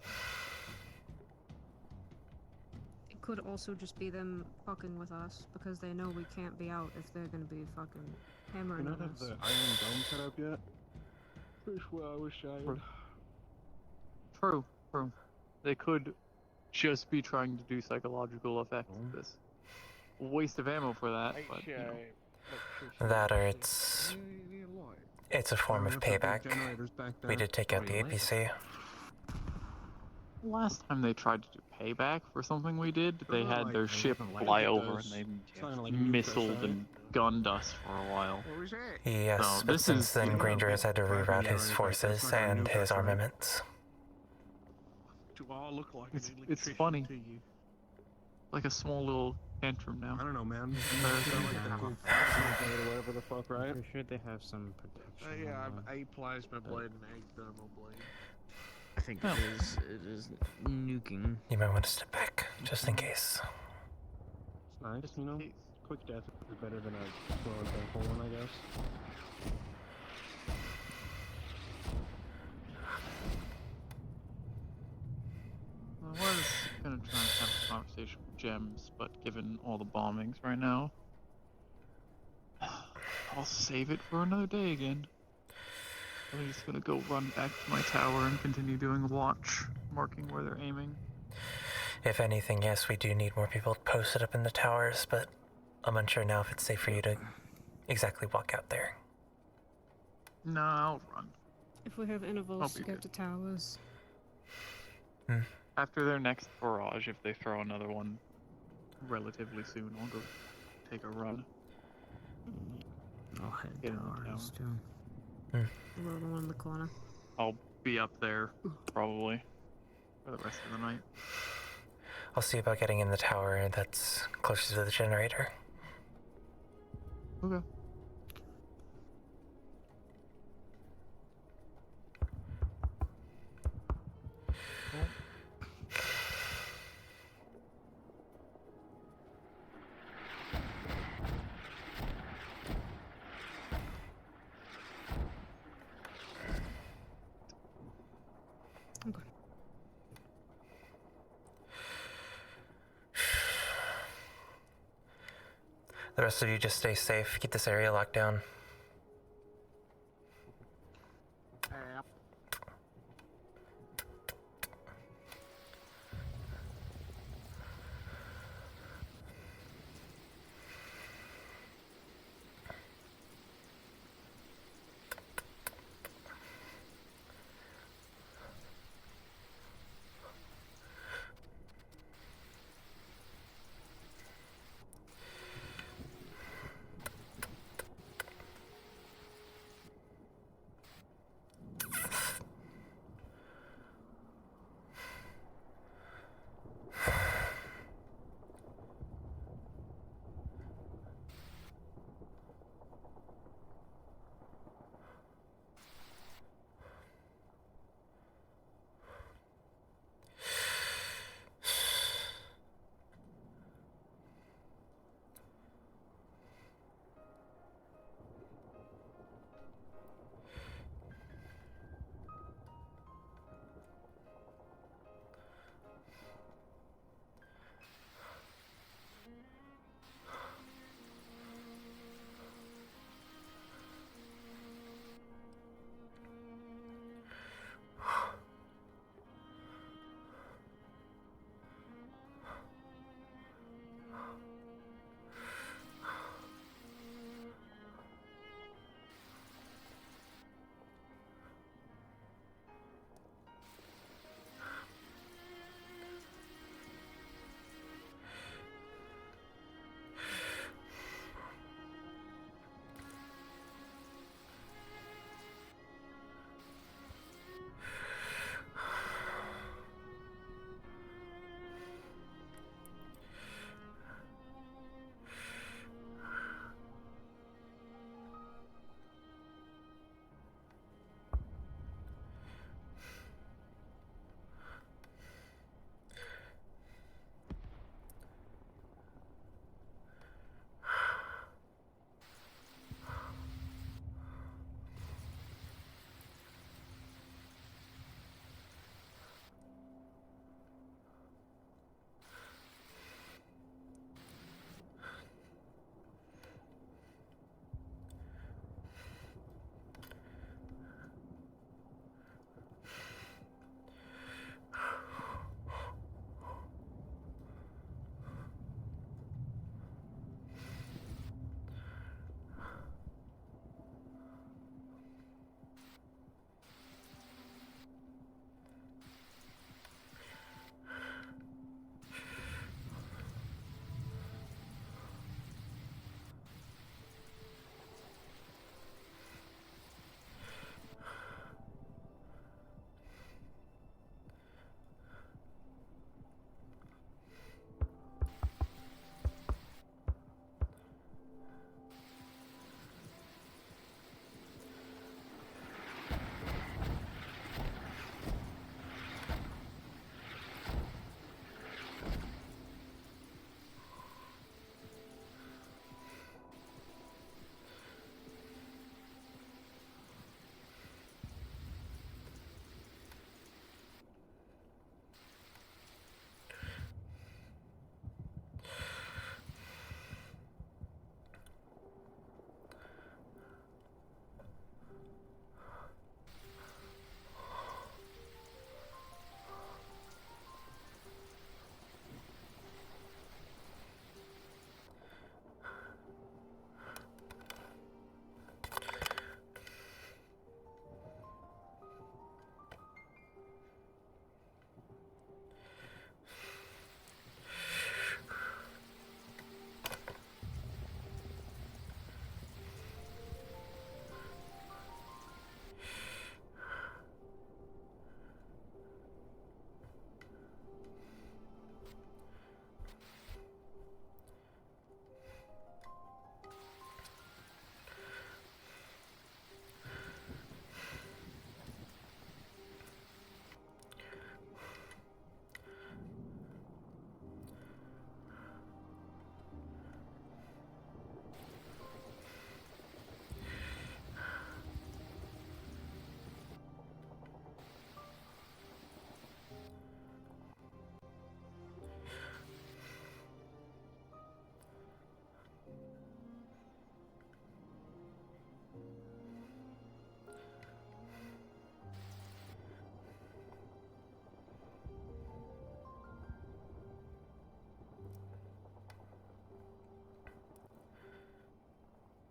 It could also just be them fucking with us because they know we can't be out if they're gonna be fucking Do hammering you on not have us. the Iron Dome set up yet? Wish well, I wish I had. True, true. They could just be trying to do psychological effects of this. Waste of ammo for that, but That or it's a form of payback. We did take out the APC. last time they tried to do payback for something we did, they had their ship fly over and they missiled and gunned us for a while. Yes, So but this since is then Granger has had to reroute his forces and his armaments. To all look like it's funny. Like a small little tantrum now. I don't know, man. Whatever the fuck, right? I'm sure they have some protection. Yeah, on them. I'm A plasma blade and A thermal blade. I think it is nuking. You might want to step back, just in case. It's nice, you know? Quick death is better than a slow and painful one, I guess. I was gonna try and have a conversation with Gems, but given all the bombings right now, I'll save it for another day again. I'm just gonna go run back to my tower and continue doing a watch, marking where they're aiming. If anything, yes, we do need more people posted up in the towers, but I'm unsure now if it's safe for you to exactly walk out there. No, I'll run. If we have I'll intervals be to get good. to towers. After their next barrage, if they throw another one relatively soon, I'll go take a run. I'll head Get in the towers tower. too. We're the one in the corner. I'll be up there, probably, for the rest of the night. I'll see about getting in the tower that's closest to the generator. Okay. The rest of you just stay safe, keep this area locked down.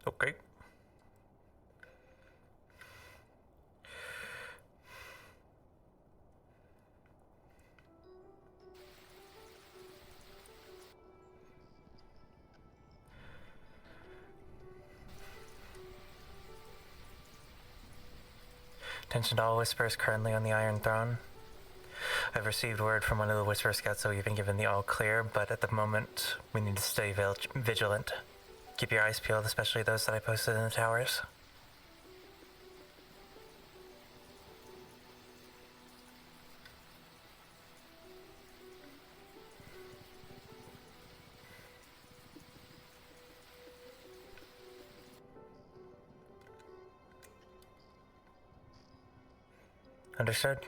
Okay. Attention to all Whispers currently on the Iron Throne. I've received word from one of the Whisper Scouts that we've been given the all clear, but at the moment, we need to stay vigilant. Keep your eyes peeled, especially those that I posted in the towers. Understood?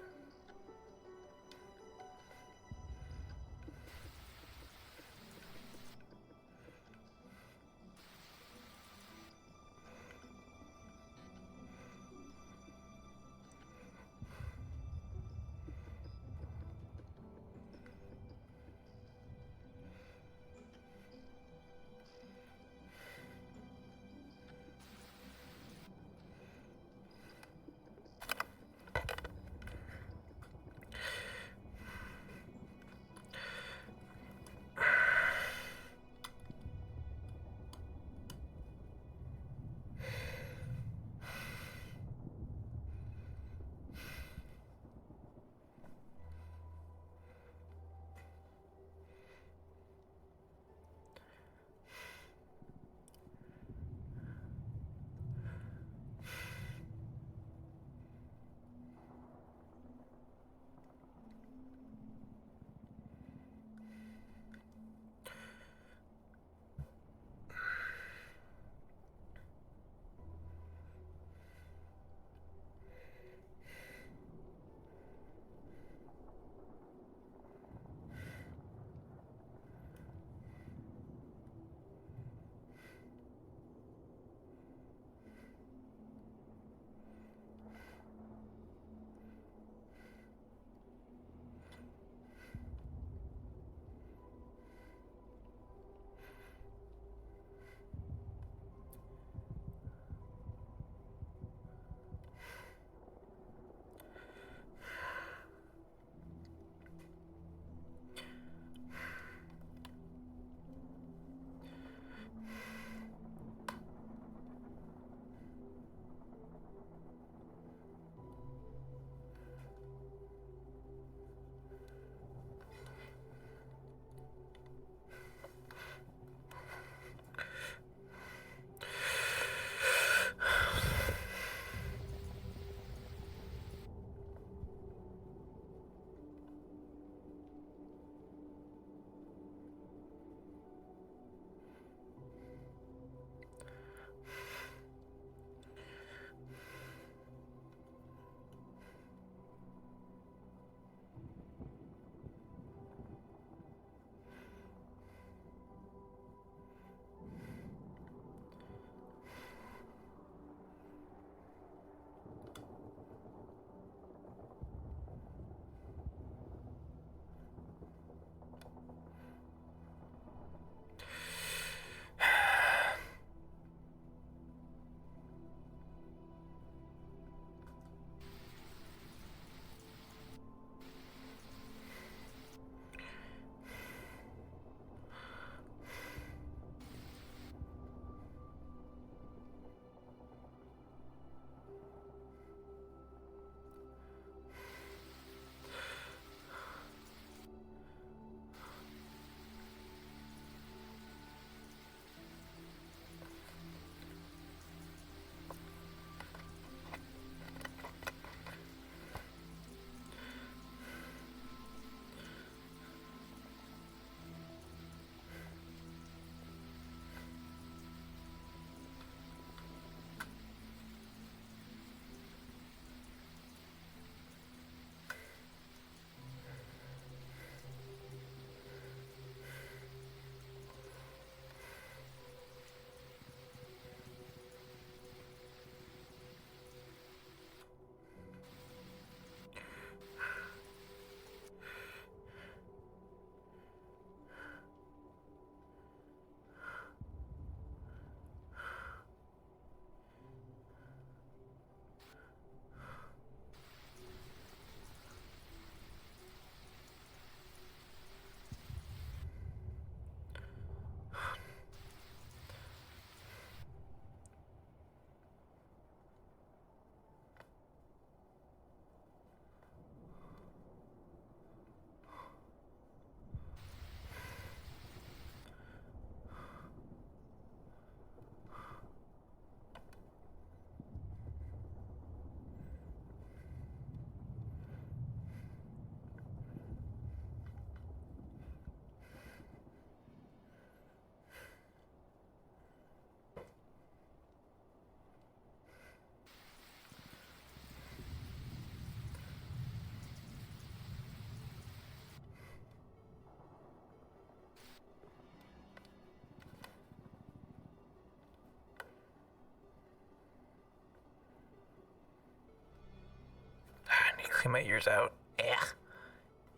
clean my ears out. Ugh.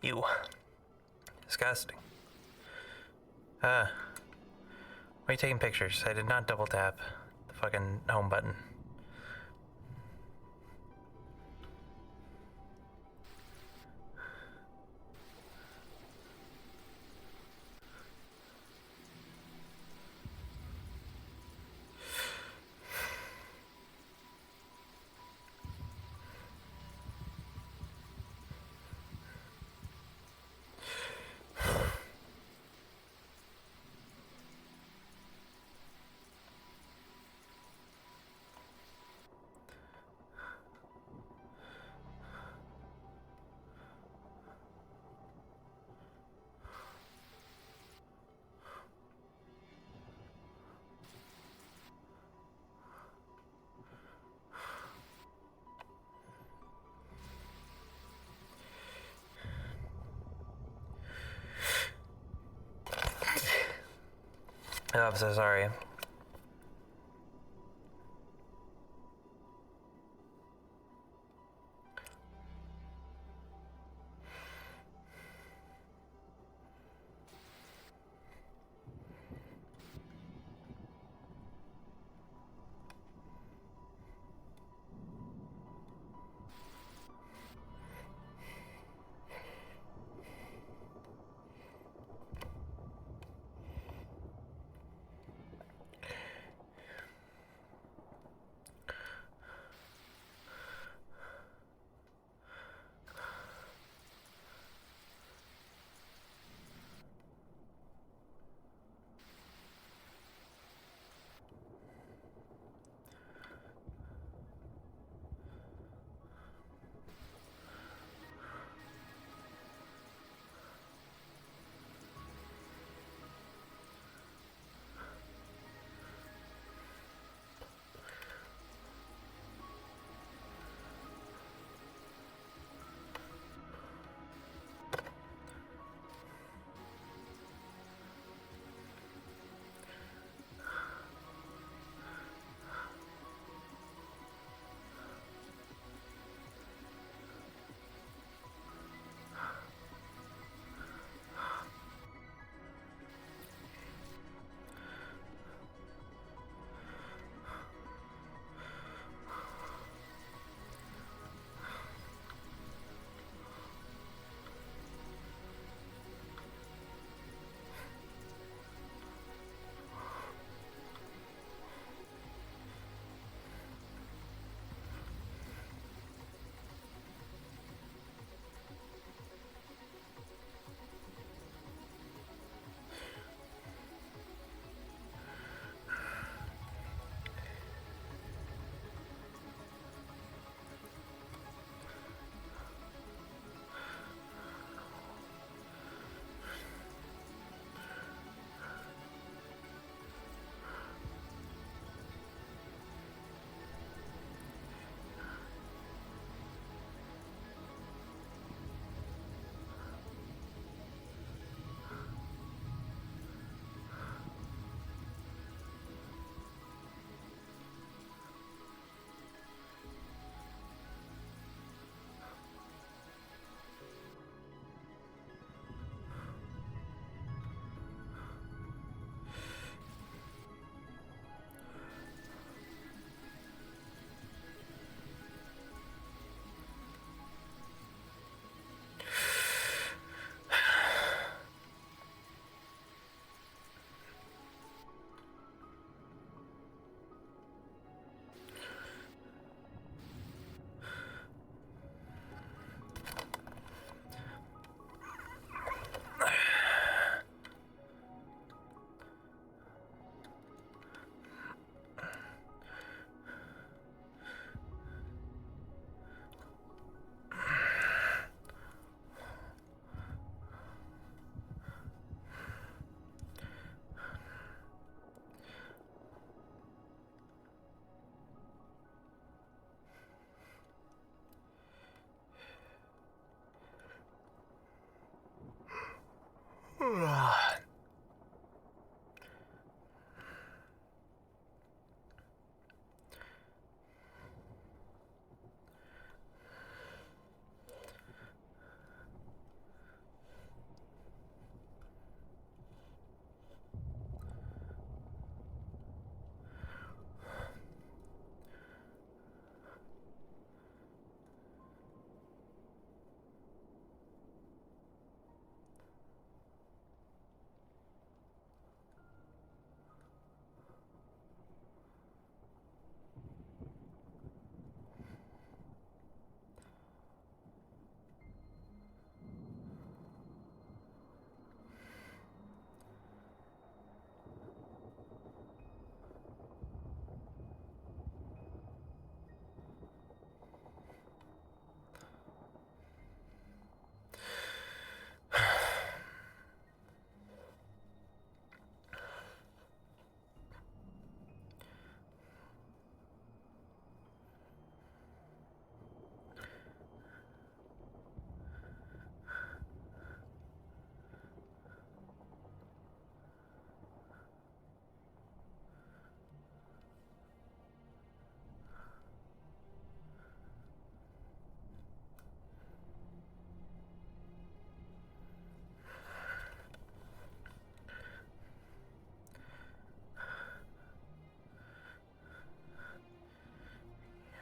Ew. Disgusting. Why are you taking pictures? I did not double tap the fucking home button. Oh, I'm so sorry.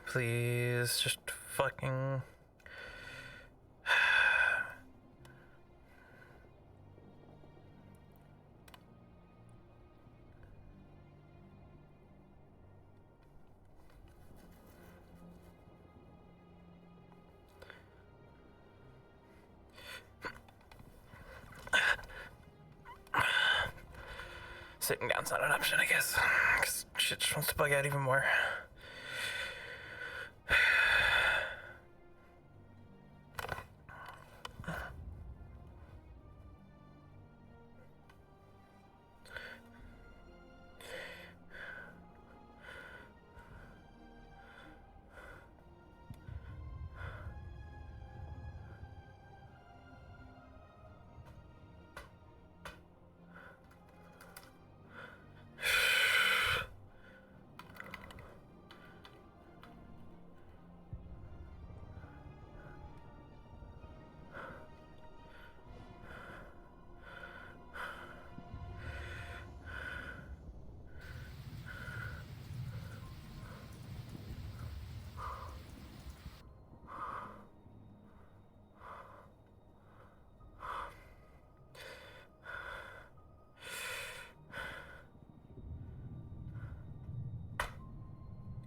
Please, just fucking. Sitting down's not an option, I guess. Because shit just wants to bug out even more.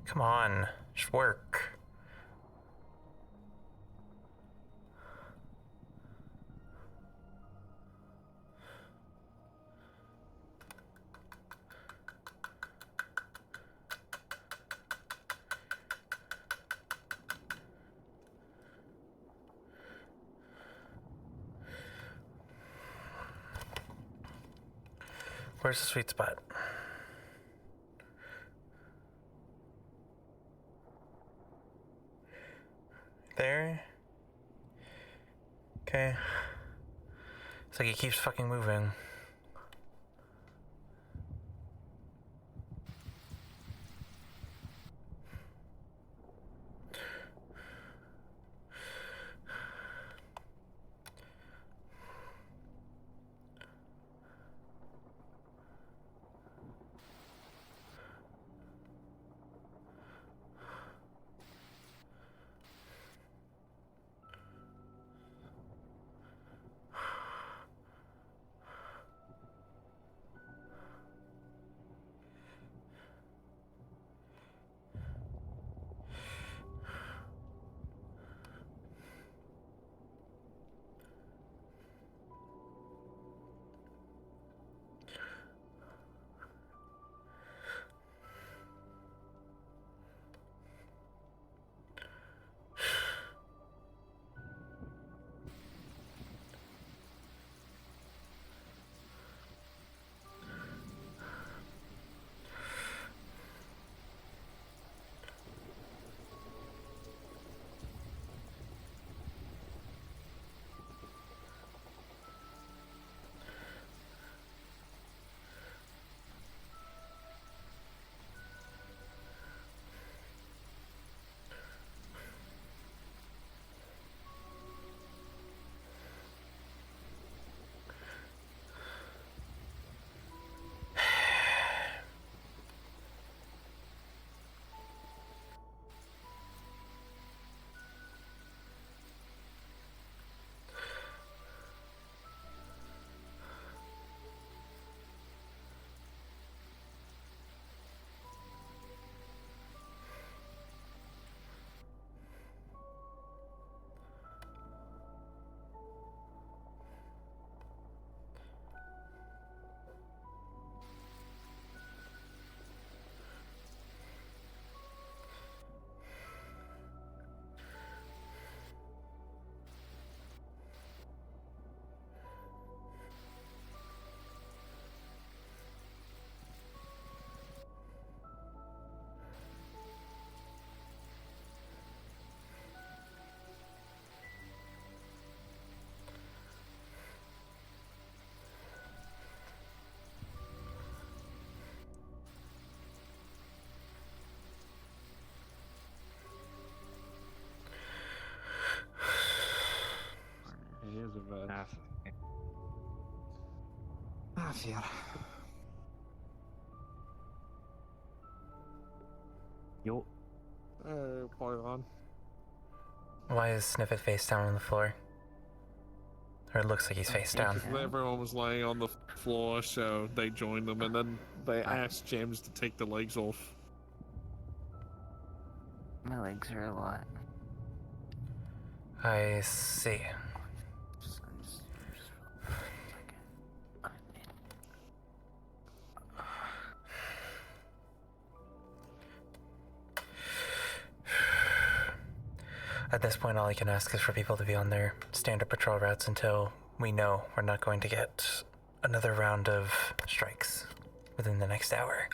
Come on, just work. Where's the sweet spot? There? Okay. It's like he keeps fucking moving. It is a vet. Fair. Yo. Poison. Why is Snippet face down on the floor? Or it looks like he's face down. Everyone was laying on the floor, so they joined them, and then they asked James to take the legs off. My legs are a lot. I see. At this point, all I can ask is for people to be on their standard patrol routes until we know we're not going to get another round of strikes within the next hour.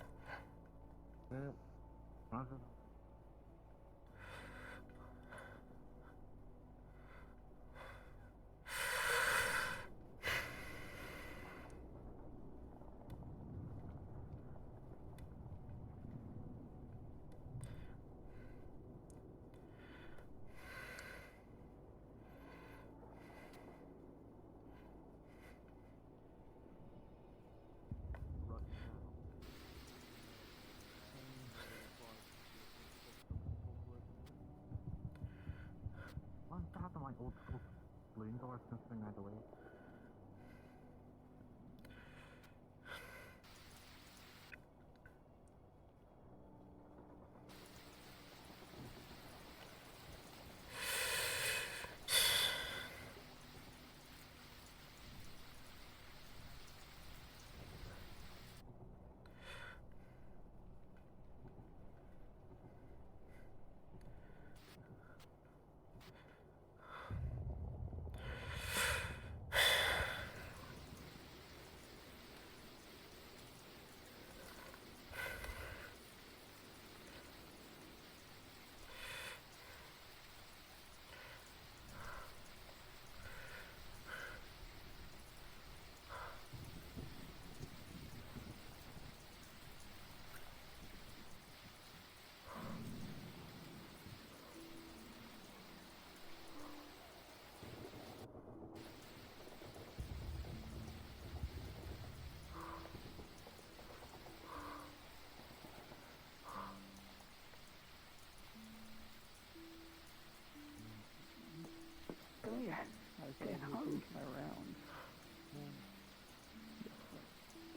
I was getting hungry around.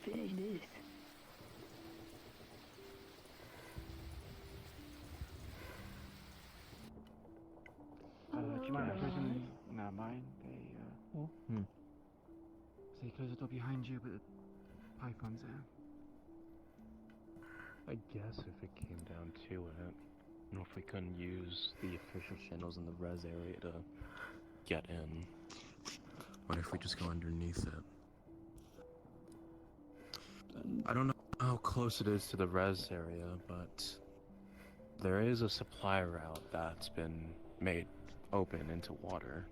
Finish this. Do you mind closing? No, mine. They close the door behind you, but the python's there. I guess if it came down to it, and if we couldn't use the official channels in the res area to get in, what if we just go underneath it? I don't know how close it is to the res area, but there is a supply route that's been made open into water.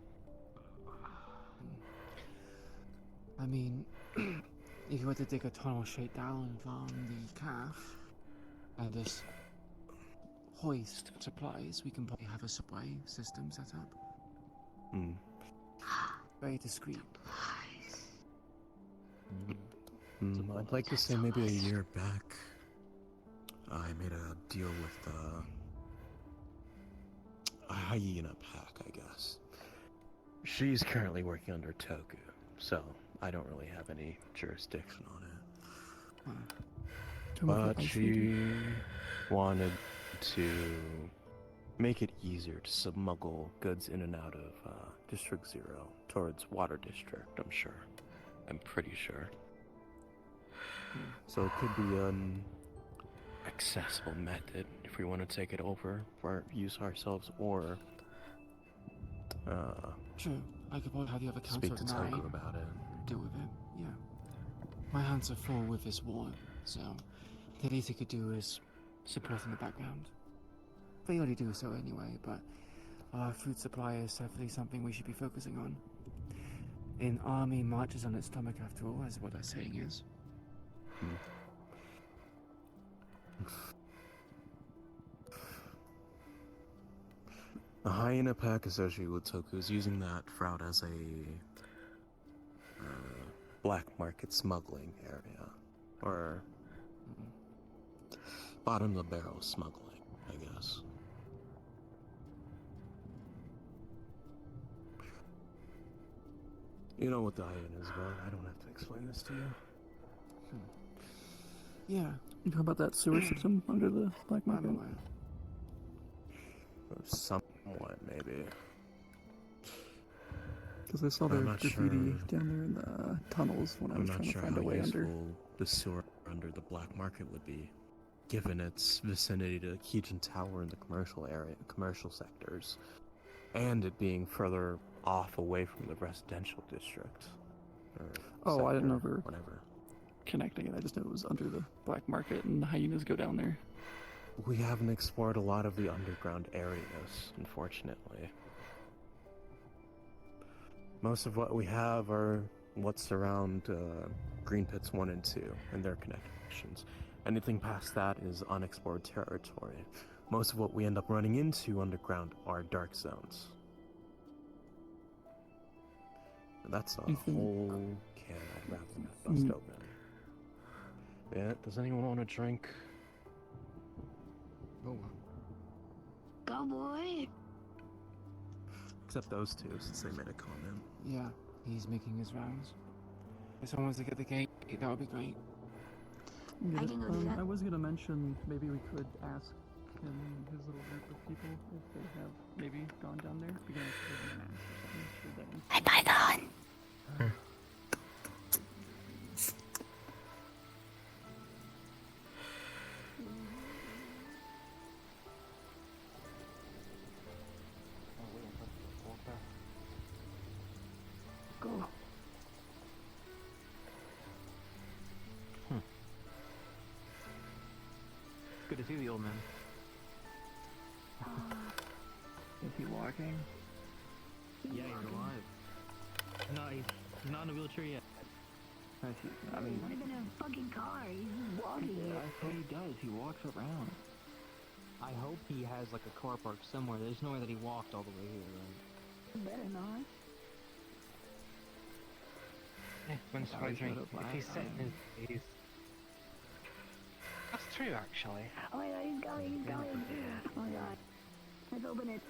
I mean, if you were to dig a tunnel straight down from the calf and just hoist supplies, we can probably have a supply system set up. Very discreet. I'd like to say maybe a year back, I made a deal with a hyena pack, I guess. She's currently working under Toku, so I don't really have any jurisdiction on it. But she wanted to make it easier to smuggle goods in and out of District 0 towards Water District, I'm pretty sure. So it could be an accessible method if we want to take it over for use ourselves, or True, I could probably have the other counter speak to at 9. Toku about it. Deal with it, yeah. My hands are full with this war, so the least I could do is support in the background. They already do so anyway, but our food supply is definitely something we should be focusing on. An army marches on its stomach after all, as what that saying is. The hyena pack associated with Toku is using that route as a black market smuggling area, or bottom of the barrel smuggling, I guess. You know what the hyena is about. I don't have to explain this to you. Yeah, You talk about that sewer system under the black I'm market? aware. Somewhat, maybe. Because I saw I'm their not graffiti sure- down there in the tunnels when I I'm was not trying to sure find how a way useful under. the sewer under the black market would be, given its vicinity to Keegan Tower and the commercial sectors, and it being further off away from the residential district. Or Oh, I didn't know sector, we were whatever. connecting it. I just knew it was under the black market and the hyenas go down there. We haven't explored a lot of the underground areas, unfortunately. Most of what we have are what's around Green Pits 1 and 2 and their connections. Anything past that is unexplored territory. Most of what we end up running into underground are dark zones. And that's a whole can I'd rather not bust open. Yeah, does anyone want a drink? Oh, Go boy. Except those two, since they made a comment. yeah, he's making his rounds. If someone wants to get the gate, that would be great. Yeah, I can go do that. I was gonna mention maybe we could ask him and his little group of people if they have maybe gone down there. Begin with an ask or something. Should they? Hi, Python. Go. Good to see the old man. Is he walking? Yeah, he's alive. No, he's not in a wheelchair yet. I mean, Not even in a fucking car. He's just walking. Yeah, I thought he does. He walks around. I hope he has like a car park somewhere. There's no way that he walked all the way here, right? Better not. When's my drink? If he's sitting his face. That's true, actually. Oh my god, he's going, he's going. Oh my god. Let's open it.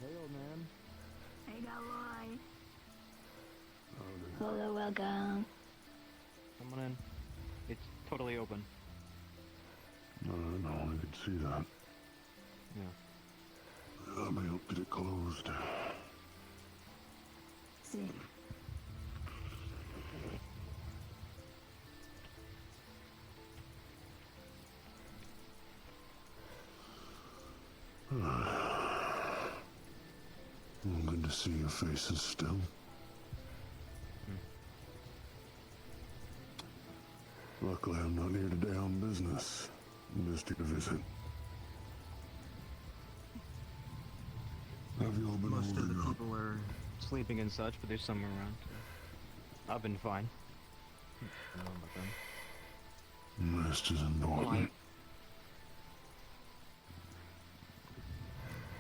Hey, old man. Hey, cowboy. Hello, welcome. Come on in. It's totally open. No, I can see that. Yeah. Let me help get it closed. See. Good to see your faces still. Luckily, I'm not here today on business. I'm just here to visit. Have you all been Most of the holding up? people are sleeping and such, but there's some around. I've been fine. I don't know about them. Rest is important.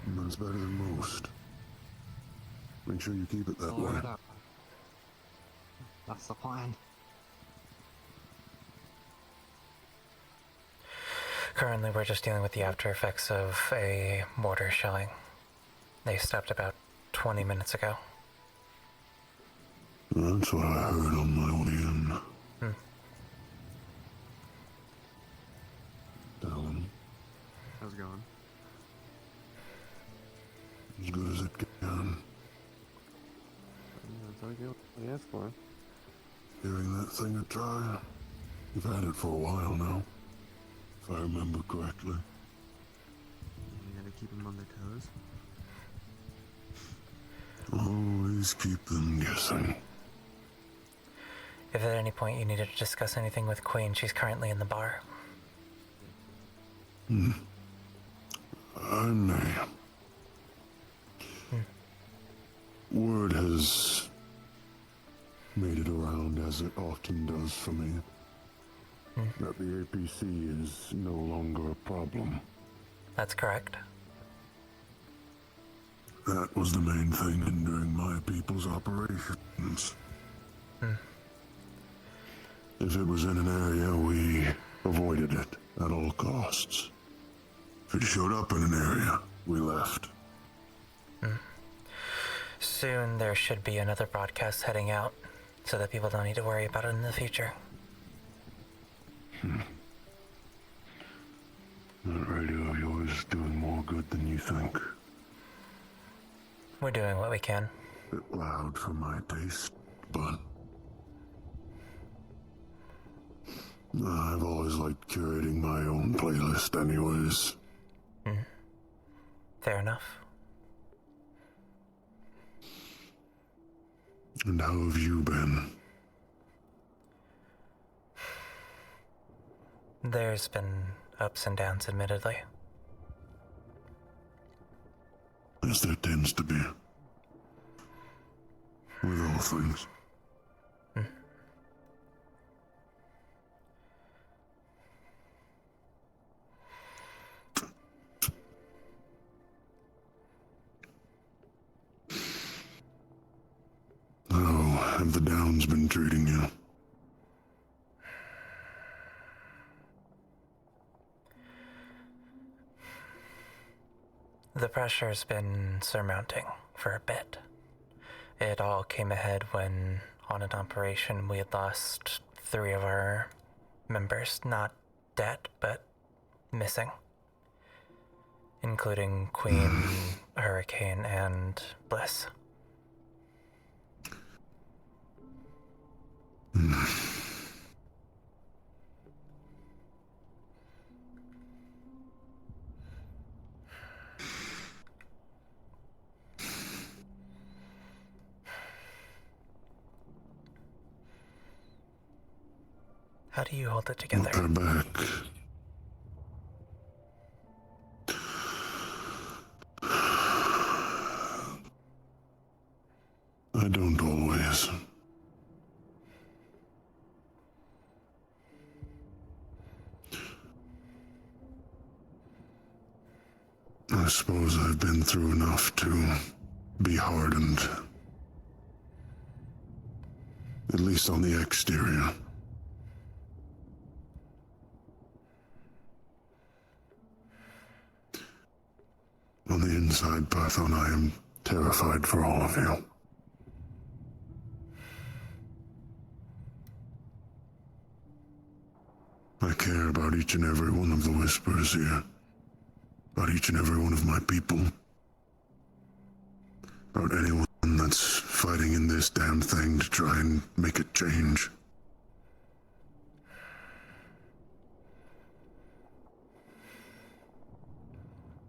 That's better than most. Make sure you keep it that way. That's the plan. Currently, we're just dealing with the after effects of a mortar shelling. They stopped about 20 minutes ago. That's what I heard on my way in. Tell him. How's it going? As good as it can. That's all you asked for. Giving that thing a try. You've had it for a while now, if I remember correctly. You gotta keep them on their toes. Always keep them guessing. If at any point you needed to discuss anything with Queen, she's currently in the bar. I may. Word has made it around, as it often does for me, that the APC is no longer a problem. That's correct. That was the main thing hindering my people's operations. If it was in an area, we avoided it at all costs. If it showed up in an area, we left. Soon there should be another broadcast heading out, so that people don't need to worry about it in the future. That radio of yours is doing more good than you think. We're doing what we can. Bit loud for my taste, but I've always liked curating my own playlist anyways. Fair enough. And how have you been? There's been ups and downs, admittedly. As there tends to be. With all things. How have the downs been treating you? The pressure's been surmounting for a bit. It all came ahead when, on an operation, we had lost 3 of our members, not dead, but missing. Including Queen, Hurricane, and Bliss. How do you hold it together? They're back. I don't always. I suppose I've been through enough to be hardened. At least on the exterior. On the inside, Python, I am terrified for all of you. I care about each and every one of the Whisperers here. About each and every one of my people. About anyone that's fighting in this damn thing to try and make it change.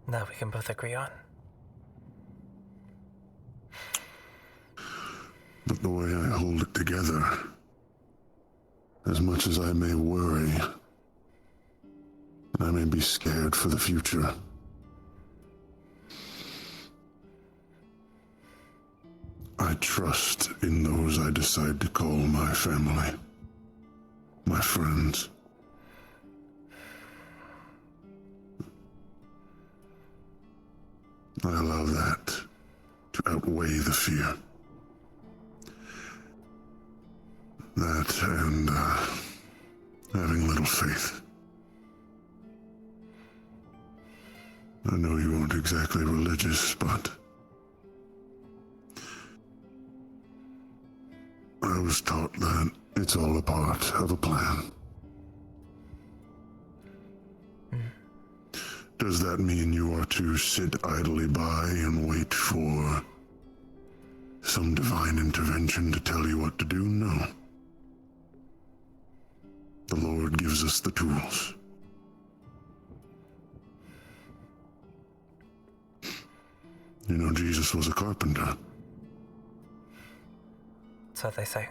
That we can both agree on. But the way I hold it together, as much as I may worry, I may be scared for the future, I trust in those I decide to call my family, my friends. I allow that to outweigh the fear. That and having little faith. I know you aren't exactly religious, but I was taught that it's all a part of a plan. Does that mean you are to sit idly by and wait for some divine intervention to tell you what to do? No. The Lord gives us the tools. You know, Jesus was a carpenter. So they say.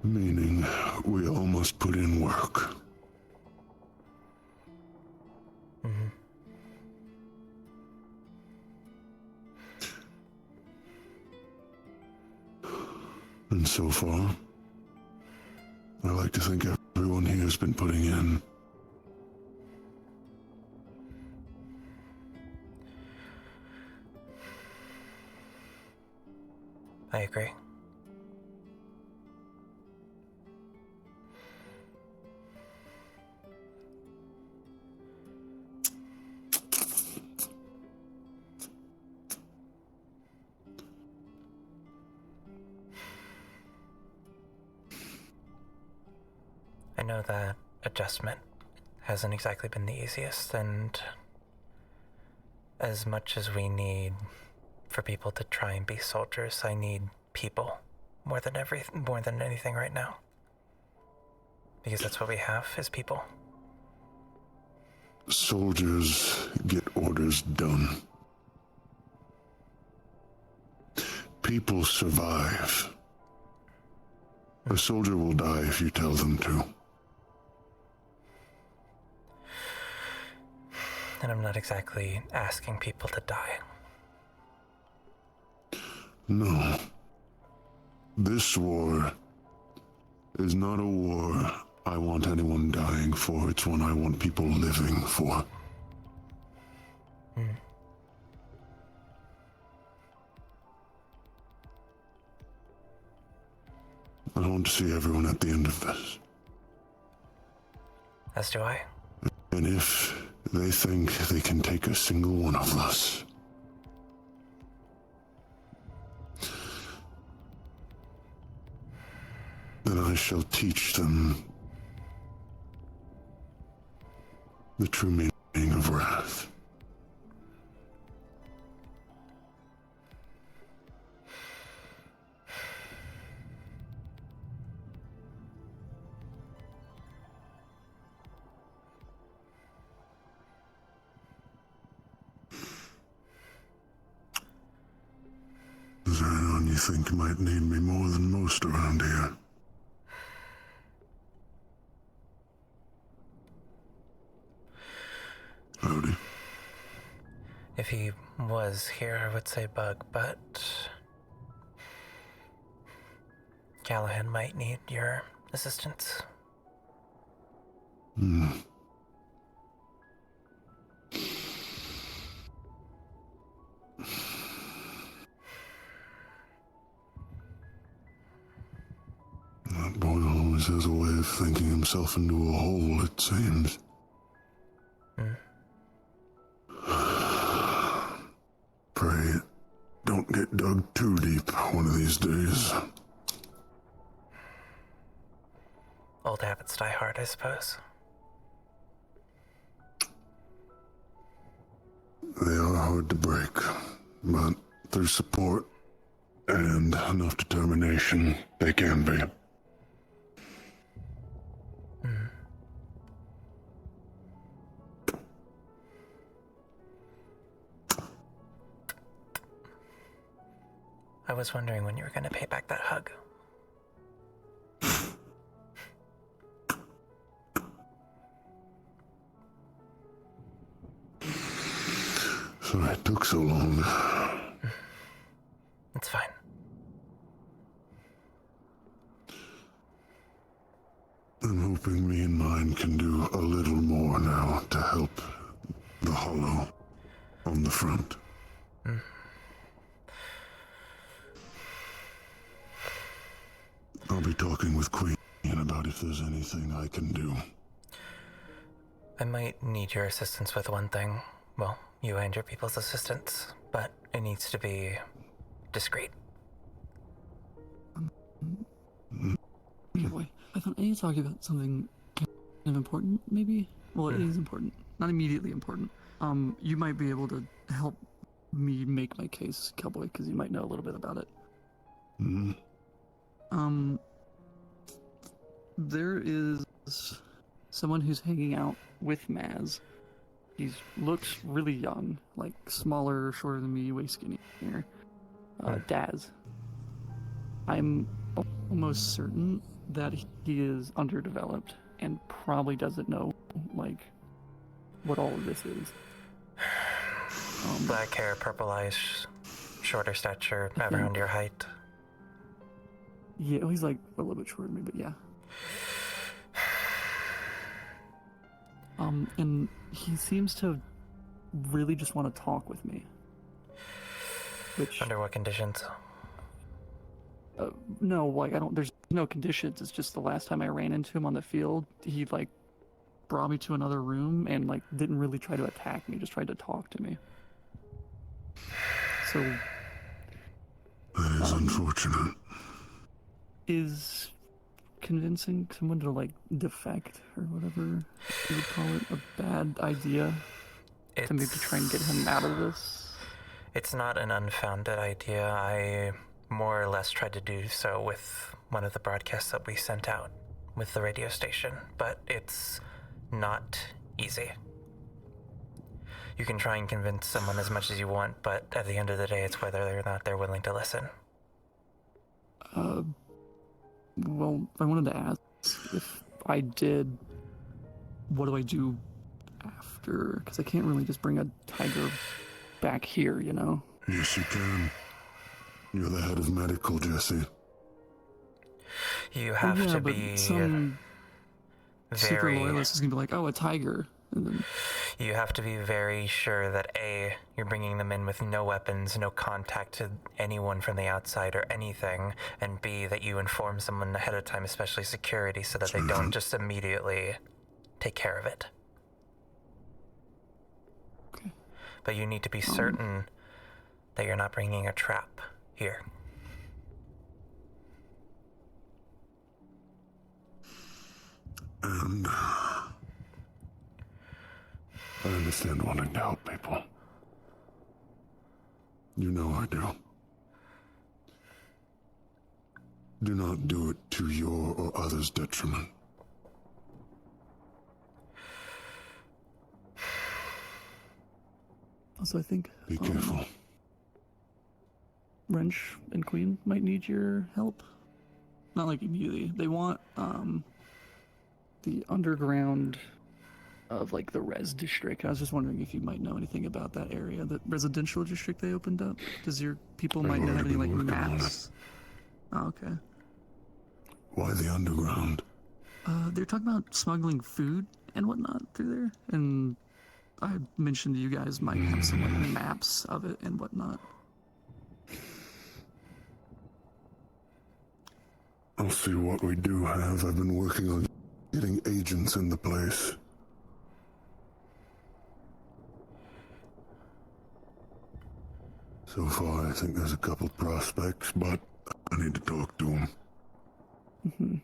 Meaning, we all must put in work. And so far, I like to think everyone here has been putting in. I agree. I know that adjustment hasn't exactly been the easiest, and as much as we need for people to try and be soldiers, I need people more than anything right now. Because that's what we have, is people. Soldiers get orders done. People survive. A soldier will die if you tell them to. And I'm not exactly asking people to die. No. This war is not a war I want anyone dying for. It's one I want people living for. I want to see everyone at the end of this. As do I. And if they think they can take a single one of us, then I shall teach them the true meaning of wrath. Is there anyone you think might need me more than most around here? Howdy. If he was here, I would say Bug, but Callahan might need your assistance. That boy always has a way of thinking himself into a hole, it seems. Pray it don't get dug too deep one of these days. Old habits die hard, I suppose. They are hard to break, but through support and enough determination, they can be. I was wondering when you were going to pay back that hug. Sorry it took so long. It's fine. I'm hoping me and mine can do a little more now to help the Hollow on the front. I'll be talking with Queen about if there's anything I can do. I might need your assistance with one thing. Well, you and your people's assistance, but it needs to be discreet. Yeah, boy. I thought I need to talk about something kind of important, maybe? Well, it is important. Not immediately important. You might be able to help me make my case, Cowboy, because you might know a little bit about it. There is someone who's hanging out with Maz. He looks really young, like smaller, shorter than me, way skinnier. Daz. I'm almost certain that he is underdeveloped and probably doesn't know, like, what all of this is. Black hair, purple eyes, shorter stature, around your height. Yeah, well, he's like a little bit shorter than me, but yeah. And he seems to really just want to talk with me. Which, under what conditions? no, like, there's no conditions. It's just the last time I ran into him on the field, he, like, brought me to another room and, like, didn't really try to attack me, just tried to talk to me. So... that is unfortunate. Is convincing someone to like defect or whatever you would call it a bad idea to maybe try and get him out of this? It's not an unfounded idea. I more or less tried to do so with one of the broadcasts that we sent out with the radio station, but it's not easy. You can try and convince someone as much as you want, but at the end of the day, it's whether or not they're willing to listen. Well, I wanted to ask if I did, what do I do after? Because I can't really just bring a tiger back here, you know? Yes, you can. You're the head of medical, Jesse. You have yeah, to but be some super very... loyalist is gonna be like, oh, a tiger. And then... You have to be very sure that A, you're bringing them in with no weapons, no contact to anyone from the outside or anything, and B, that you inform someone ahead of time, especially security, so that they don't just immediately take care of it. Okay. But you need to be certain that you're not bringing a trap here. And I understand wanting to help people. You know I do. Do not do it to your or others' detriment. Also, I think Be careful. Wrench and Queen might need your help. Not like immediately. They want the underground of like the res district. I was just wondering if you might know anything about that area, that residential district they opened up. Does your people might have any like maps? Oh, okay. Why the underground? They're talking about smuggling food and whatnot through there, and I mentioned you guys might have some like maps of it and whatnot. I'll see what we do have. I've been working on getting agents in the place. So far, I think there's a couple prospects, but I need to talk to them. Mm-hmm.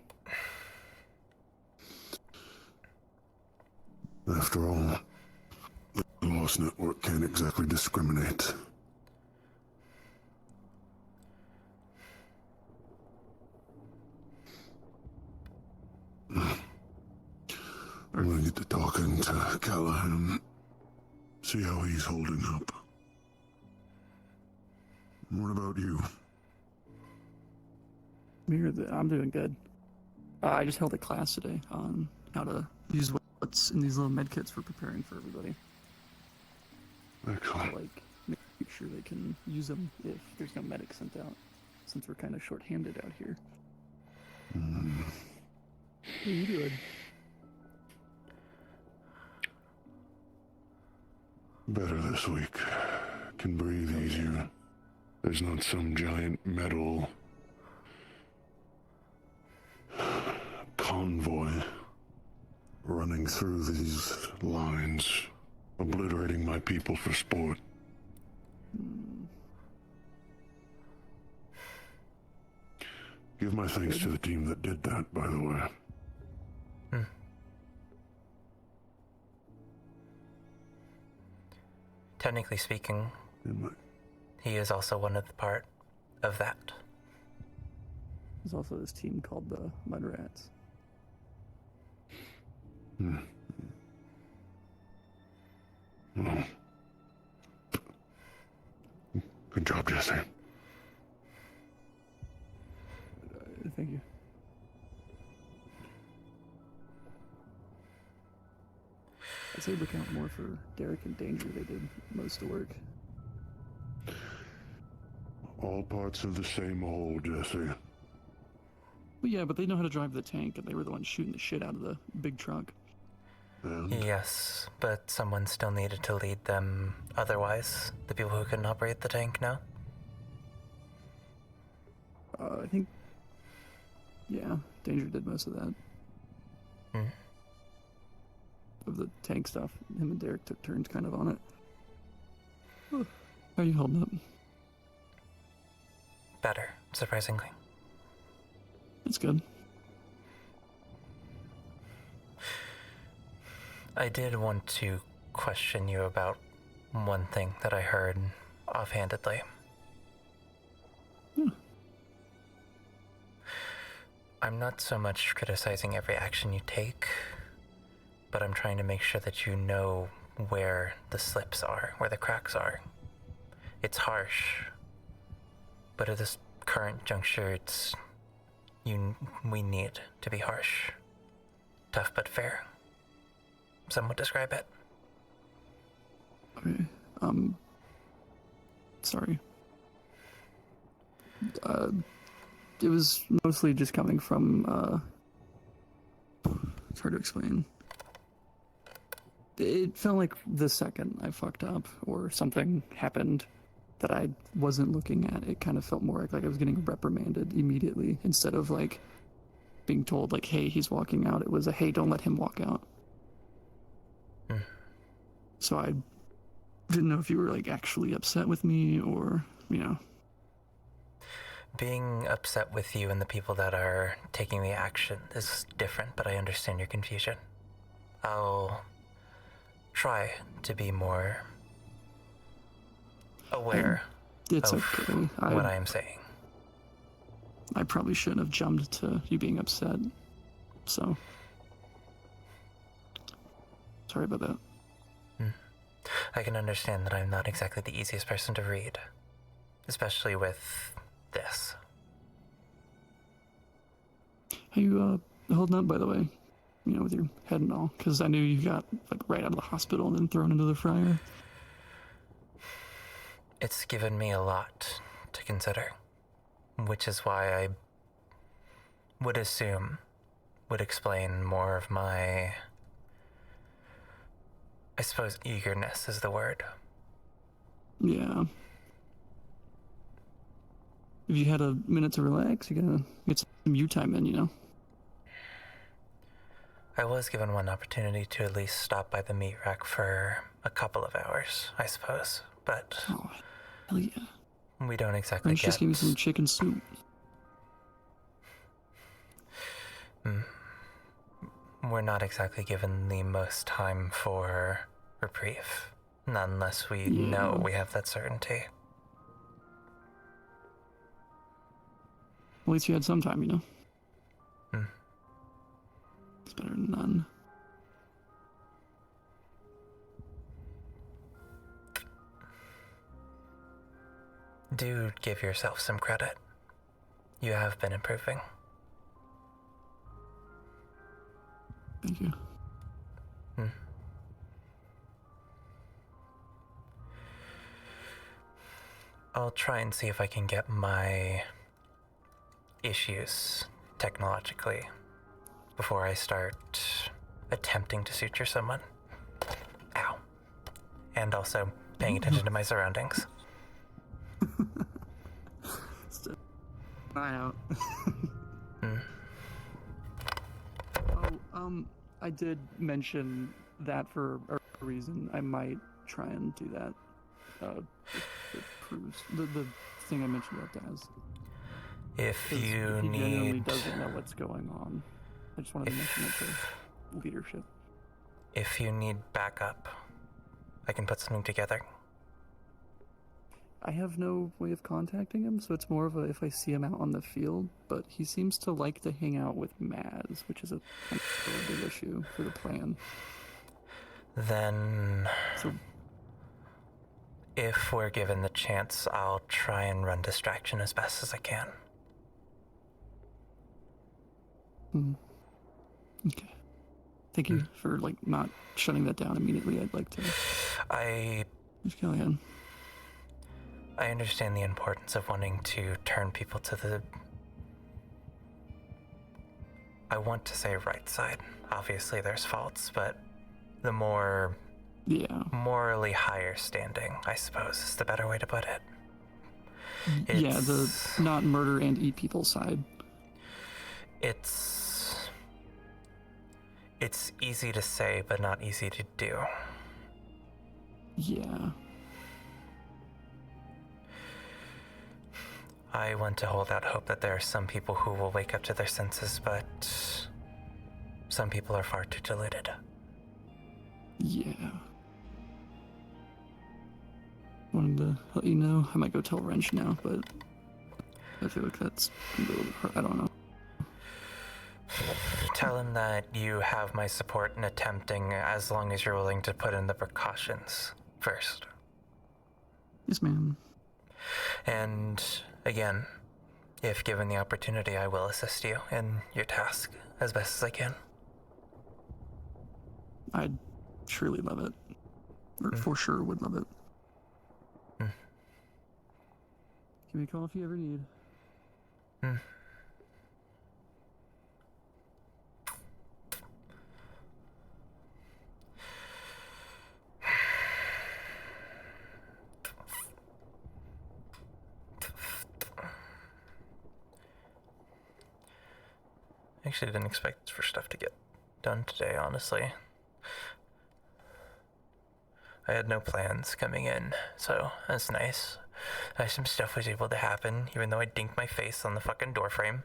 After all, the Lost Network can't exactly discriminate. I'm gonna get to talking to Callahan, see how he's holding up. What about you? I'm doing good. I just held a class today on how to use what's in these little med kits for preparing for everybody. Excellent. Like, make sure they can use them if there's no medic sent out, since we're kind of short-handed out here. How you doing? Better this week. Can breathe easier. There's not some giant metal convoy running through these lines, obliterating my people for sport. Give my thanks to the team that did that, by the way. Technically speaking, he is also one of the part of that. There's also this team called the Mud Rats. Well, good job, Jesse. Thank you. I'd say look out more for Derek and Danger. They did most of the work. All parts of the same whole, Jesse. Well, yeah, but they know how to drive the tank, and they were the ones shooting the shit out of the big truck. And Yes, but someone still needed to lead them. Otherwise, the people who couldn't operate the tank, no? I think, yeah, Danger did most of that. Of the tank stuff. Him and Derek took turns kind of on it. How are you holding up? Better, surprisingly. That's good. I did want to question you about one thing that I heard offhandedly. I'm not so much criticizing every action you take, but I'm trying to make sure that you know where the slips are, where the cracks are. It's harsh, but at this current juncture, we need to be harsh. Tough but fair. Some would describe it. Okay. Sorry. It was mostly just coming from, it's hard to explain. It felt like the second I fucked up or something happened that I wasn't looking at, it kind of felt more like I was getting reprimanded immediately instead of like being told like, hey, he's walking out. It was a, hey, don't let him walk out. So I didn't know if you were like actually upset with me or, you know. Being upset with you and the people that are taking the action is different, but I understand your confusion. I'll try to be more aware it's of okay. what I am saying. I probably shouldn't have jumped to you being upset. So, sorry about that. I can understand that I'm not exactly the easiest person to read, especially with this. How you holding up, by the way? You know, with your head and all, because I knew you got like right out of the hospital and then thrown into the fryer. It's given me a lot to consider, which is why I would assume would explain more of my, I suppose, eagerness is the word. Yeah. If you had a minute to relax, you gotta get some you time in, you know? I was given one opportunity to at least stop by the meat rack for a couple of hours, I suppose, but oh, hell yeah. We don't exactly French just gave me some chicken soup. We're not exactly given the most time for reprieve, not unless we know we have that certainty. At least you had some time, you know? It's better than none. Do give yourself some credit. You have been improving. Thank you. I'll try and see if I can get my issues technologically before I start attempting to suture someone. Ow. And also paying attention to my surroundings. Eye out. I did mention that for a reason. I might try and do that. If it proves the thing I mentioned about Daz. If you he genuinely need, doesn't know what's going on. I just wanted to mention it to leadership. If you need backup, I can put something together. I have no way of contacting him, so it's more of a if I see him out on the field, but he seems to like to hang out with Maz, which is a big issue for the plan. Then, so, if we're given the chance, I'll try and run distraction as best as I can. Okay. Thank you for not shutting that down immediately. I'd like to. Just go ahead. I understand the importance of wanting to turn people to the, I want to say right side. Obviously there's faults, but the more morally higher standing, I suppose, is the better way to put it. Yeah, the not murder and eat people side. It's easy to say, but not easy to do. Yeah. I want to hold out hope that there are some people who will wake up to their senses, but some people are far too deluded. Yeah. Wanted to let you know. I might go tell Wrench now, but I feel like that's a little bit hard. I don't know. Tell him that you have my support in attempting, as long as you're willing to put in the precautions first. Yes, ma'am. And again, if given the opportunity, I will assist you in your task as best as I can. I'd surely love it. Or for sure would love it. Give me a call if you ever need. Actually didn't expect for stuff to get done today, honestly. I had no plans coming in, so that's nice. Some stuff was able to happen, even though I dinked my face on the fucking doorframe.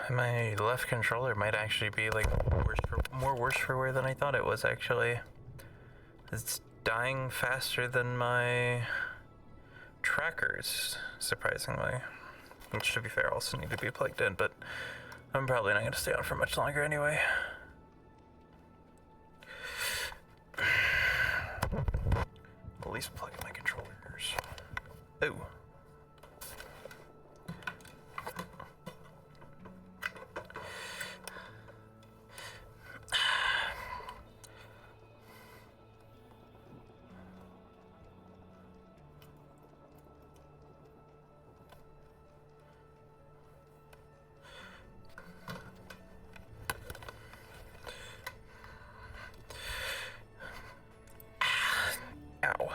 My left controller might actually be like more worse for wear than I thought it was, actually. It's dying faster than my trackers, surprisingly. Which, to be fair, also need to be plugged in, but I'm probably not going to stay on for much longer anyway. At least plug in my controllers. Ooh. Ow.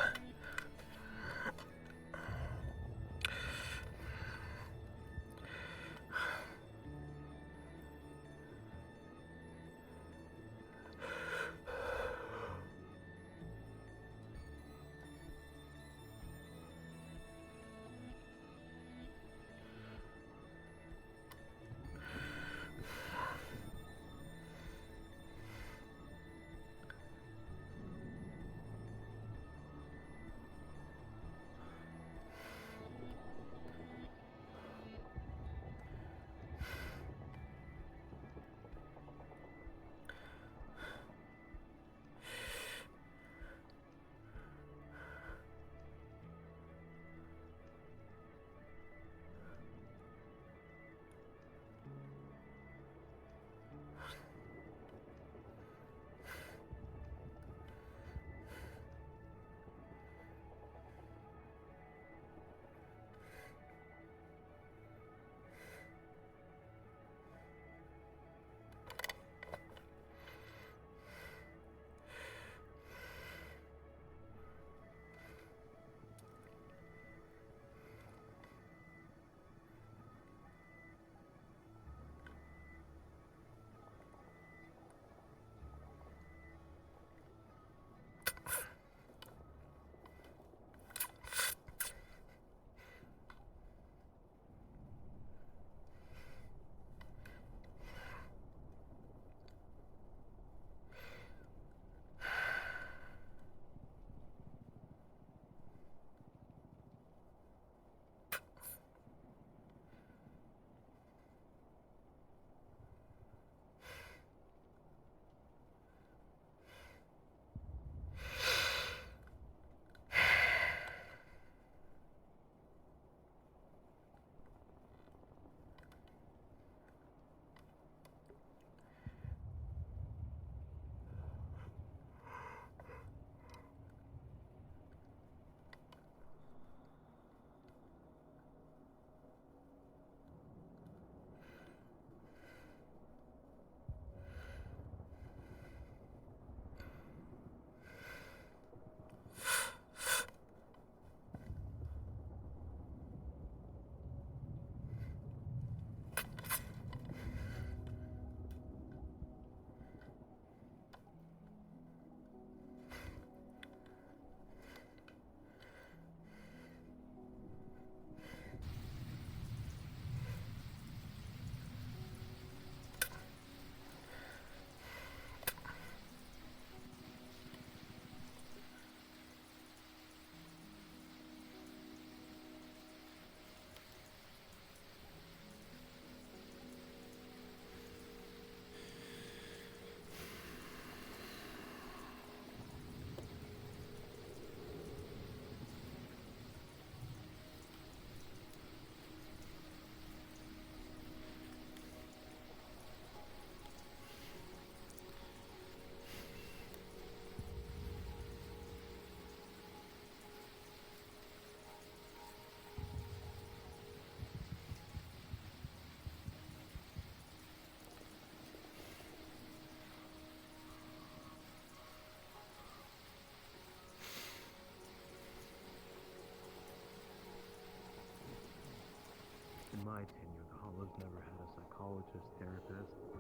never had a psychologist, therapist, no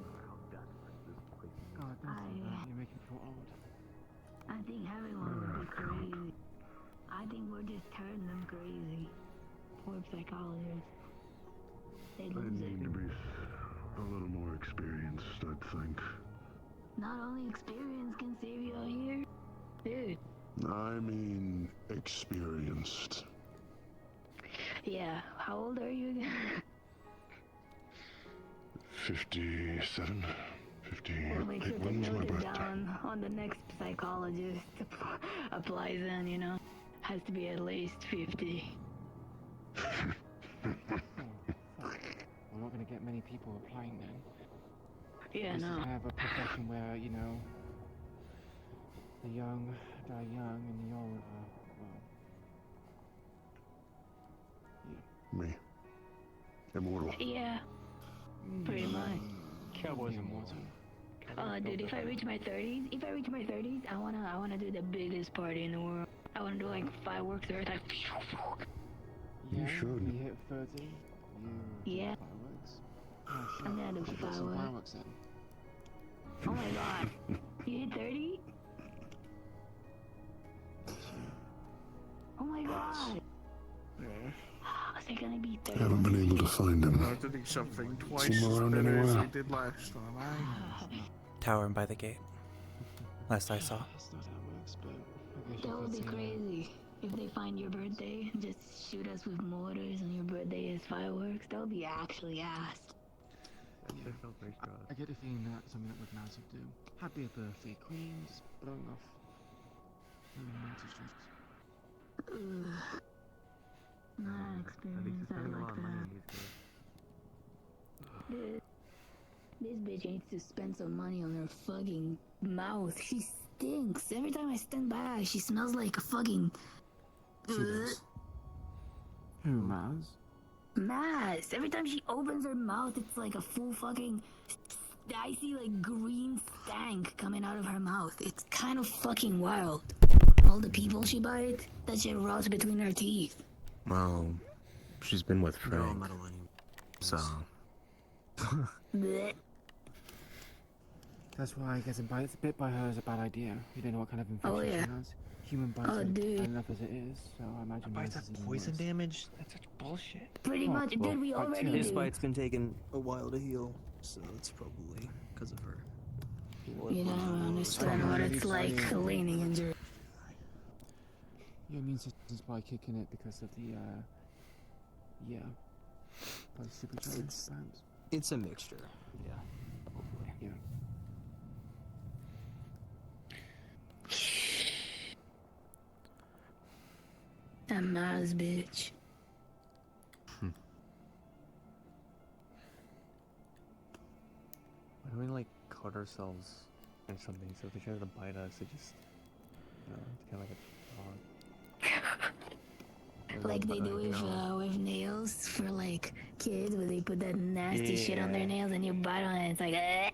matter how desperate this place is. God, don't say that. You're making me feel old. I think everyone would be crazy. I think we're just turning them crazy. Poor psychologists. They I lose need to it. be a little more experienced, I'd think. Not only experience can save you out here, dude. I mean, experienced. Yeah, how old are you again? 57. 58. We'll make sure to When's my note it birthday? down on the next psychologist applies in, you know? Has to be at least 50. Oh, fuck. We're not gonna get many people applying then. Yeah, This no. is kind of a profession where, you know, the young die young and the old well, Me. Immortal. Yeah, pretty much. Cowboys immortal. Dude, if I reach my 30s, I wanna do the biggest party in the world. I wanna do like fireworks or like. Yeah, You should. when you hit 30, you Yeah. do fireworks. Oh shit, I'm gonna do I should get some fireworks. fireworks then. Oh my god. You hit 30? Oh my god. Was there gonna be 30? I haven't been able to find him. I have to do something twice Seen him as around better as anywhere? we did last time. Towering by the gate. Last I saw. That's not how it works, but I guess you That would could be say crazy. If they find your birthday and just shoot us with mortars and your birthday is fireworks, that would be actually ass. That felt very strong. I get the feeling that something that would Maz would do. Happy birthday, Queen, just blowing off motor streaks. Ugh. Not At least experience he's that spending a lot like of money that. these days. This bitch needs to spend some money on her fucking mouth. She stinks. Every time I stand by her, she smells like a fucking. She does. Who, Maz? Mass. Every time she opens her mouth, it's like a full fucking. I see like green stank coming out of her mouth. It's kind of fucking wild. All the people she bites, that shit rots between her teeth. Well, she's been with They're all Frank, meddling. so Blech. That's why getting bit by her is a bad idea. You don't know what kind of infection Oh, yeah. she has. Human bites Oh, are dude. bad enough as it is, so I imagine Bites Maz is have even poison worse. damage? That's such bullshit. Pretty Oh, much, well, dude. We already bacteria. His do. bite's been taking a while to heal, so it's probably because of her. You don't understand what it's like cleaning injury. Your immune system's probably kicking it because of the, yeah. Probably supercharged, It's- perhaps. It's a mixture, yeah. Hopefully. Yeah. That Maz bitch. why don't we like cut ourselves or something? So if they try to bite us, it just, you know, it's kind of like a dog. Like they do with nails for like kids, where they put that nasty shit on their Yeah. nails and you bite on it. It's like, eh.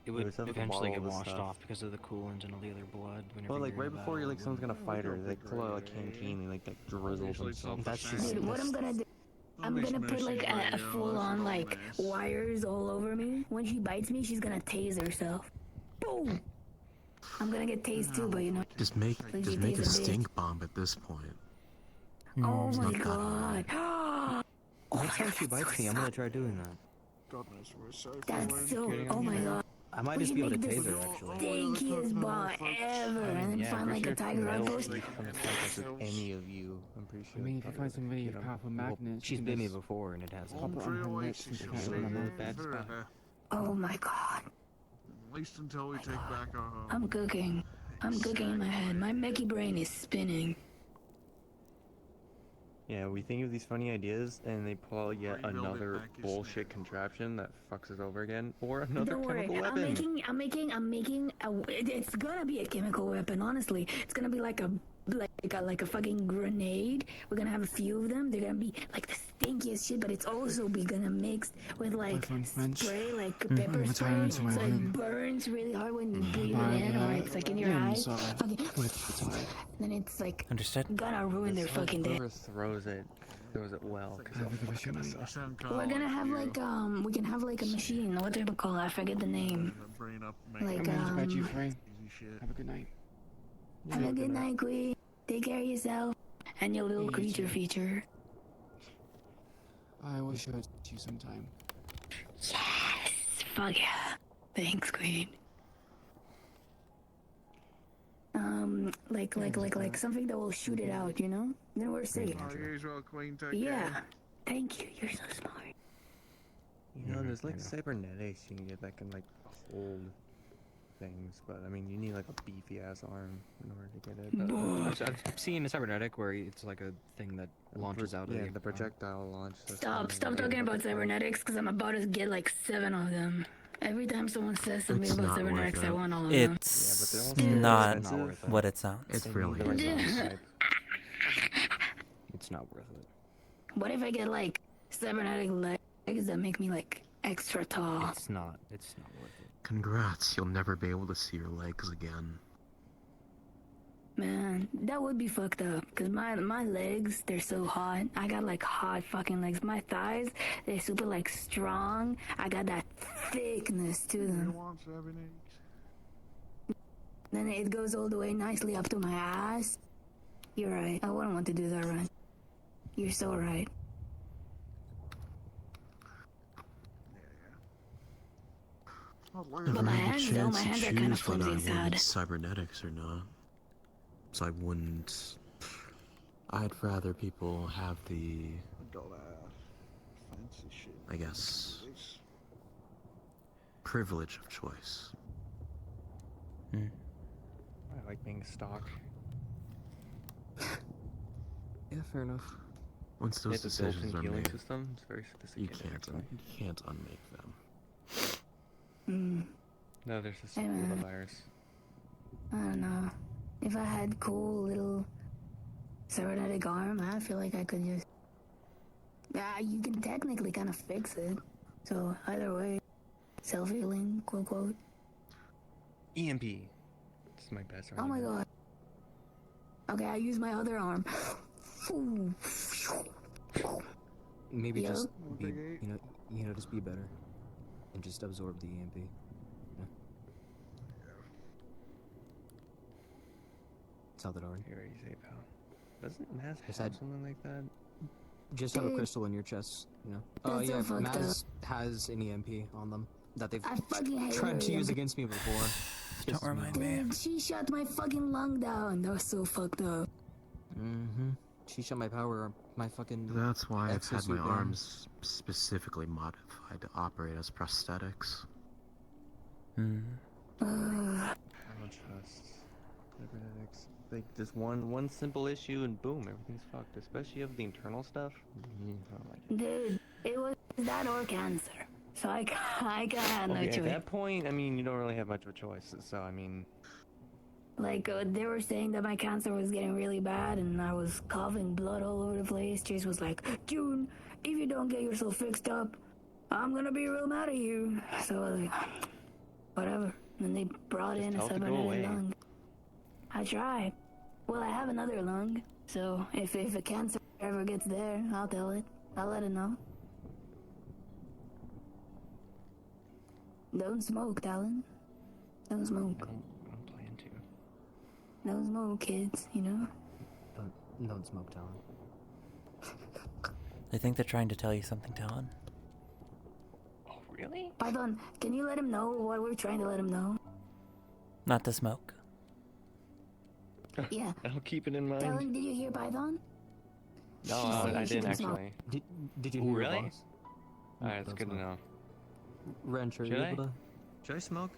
It would was up at the eventually bottle get of this washed stuff. off because of the coolants and all the other blood. Whenever Well, like you're in right a before you're like battle. someone's gonna fight her, they pull out a canteen and like that drizzles Usually themselves. self-defense. That's just Dude, what I'm gonna do? I'm gonna put like a full on like wires all over me. When she bites me, she's gonna tase herself. Boom! I'm gonna get tased too, but you know. Just make Like just you make a taste a bitch. stink bomb at this point. Oh it's my not that god! Oh my Next time god, she bites me, I'm gonna try doing that. Goodness, we're safe. that's so. Oh my god. I might We just should be able to make tase this her actually. stinkiest bomb ever, and then Yeah, find like a tiger outpost. any of you, I'm pretty I sure. mean, if you find some really powerful magnets, She's you bit can me just before and it hasn't. pop it on her lips and she can't remember. Bad spot. Oh my god. At least until we take back our home. I'm cooking. I'm cooking in my head. My Mickey brain is spinning. Yeah, we think of these funny ideas and they pull out yet Rebuild it another back is bullshit contraption that fucks us over again, or another Don't worry. chemical I'm weapon. making it's gonna be a chemical weapon, honestly. It's gonna be like a fucking grenade. We're gonna have a few of them. They're gonna be like the stinkiest shit, but it's also be gonna mix with like spray, like pepper I'm spray, retiring so to my it room. burns really hard when you breathe My, it in, or it's like in your limbs eyes. are Okay. with the tide. Then it's like Understood? gonna ruin their fucking day. Whoever throws it Goes it well. We're gonna have like we can have like a machine. What do you call it? I forget the name. Like Have a good night. Have a good night, Queen. Take care of yourself and your little creature feature. I will show it to you sometime. Yes! Fuck yeah. Thanks, Queen. Like something that will shoot it out, you know? Then we're safe. Usual, Queen. Take Yeah. care. Thank you. You're so smart. You know, there's like cybernetics you can get that can like hold things, but I mean, you need like a beefy ass arm in order to get it. But I've seen a cybernetic where it's like a thing that launches out. Yeah, the projectile launch. Stop talking about cybernetics, because I'm about to get like 7 of them. Every time someone says something It's about not cybernetics, worth I it. want all of them. It's not what it sounds. It's really It's not worth it. What if I get like cybernetic legs that make me like extra tall? It's not worth it. Congrats, you'll never be able to see your legs again. Man, that would be fucked up. Cause my legs, they're so hot. I got like hot fucking legs. My thighs, they're super like strong. I got that thickness to them. Then it goes all the way nicely up to my ass. You're right. I wouldn't want to do that, right? You're so right. Never my had hands, a though, chance my to hands are kinda choose whether I flimsy and wanted sad. cybernetics or not. So I wouldn't. I'd rather people have the, I guess, privilege of choice. I like being stalked. Yeah, fair enough. Once those It's a decisions built-in are healing made, system. It's very you sophisticated. can't unmake them. No, there's this Hey, man. virus. I don't know. If I had cool little cybernetic arm, I feel like I could just... you can technically kind of fix it. So either way, self-healing, quote quote. EMP. This is my best Oh my god. Okay, I use my other arm. Maybe Yo. just be, just be better, and just absorb the EMP. Yeah. Salvador. Here, you say, pal. Doesn't Maz Is have that- something like that? Just have a Dude. crystal in your chest, you know. Oh That's so yeah, fucked Maz has an EMP on them that they've I fucking hate tried to her use EMP. against me before. Don't remind me. Dude, she shut my fucking lung down. That was so fucked up. Mm-hmm. She shut my power, my fucking. That's why I've had my exosuit down. arms specifically modified to operate as prosthetics. Hmm. I don't trust cybernetics. Like, just one simple issue and boom, everything's fucked. Especially of the internal stuff. I don't like it. Dude, it was that or cancer. So I had no Okay, at choice. that point, I mean, you don't really have much of a choice. So, I mean, Like, they were saying that my cancer was getting really bad and I was coughing blood all over the place. Chase was like, June, if you don't get yourself fixed up, I'm gonna be real mad at you. So I was like, whatever. And they brought in a tell it to go cybernetic away. lung. I tried. Well, I have another lung. So if a cancer ever gets there, I'll tell it. I'll let it know. Don't smoke, Talon. Don't smoke. I don't plan to. Don't smoke, kids, you know? Don't smoke, Talon. I think they're trying to tell you something, Talon. Oh really? Python, can you let him know what we're trying to let him know? Not to smoke. Yeah. I'll keep it in mind. Talon, did you hear Python? No, She said I she didn't can smoke. actually. Did you Oh, hear your really? boss? Alright, it's Don't good to smoke. know. Wrench, are you Should I? able to? Should I smoke?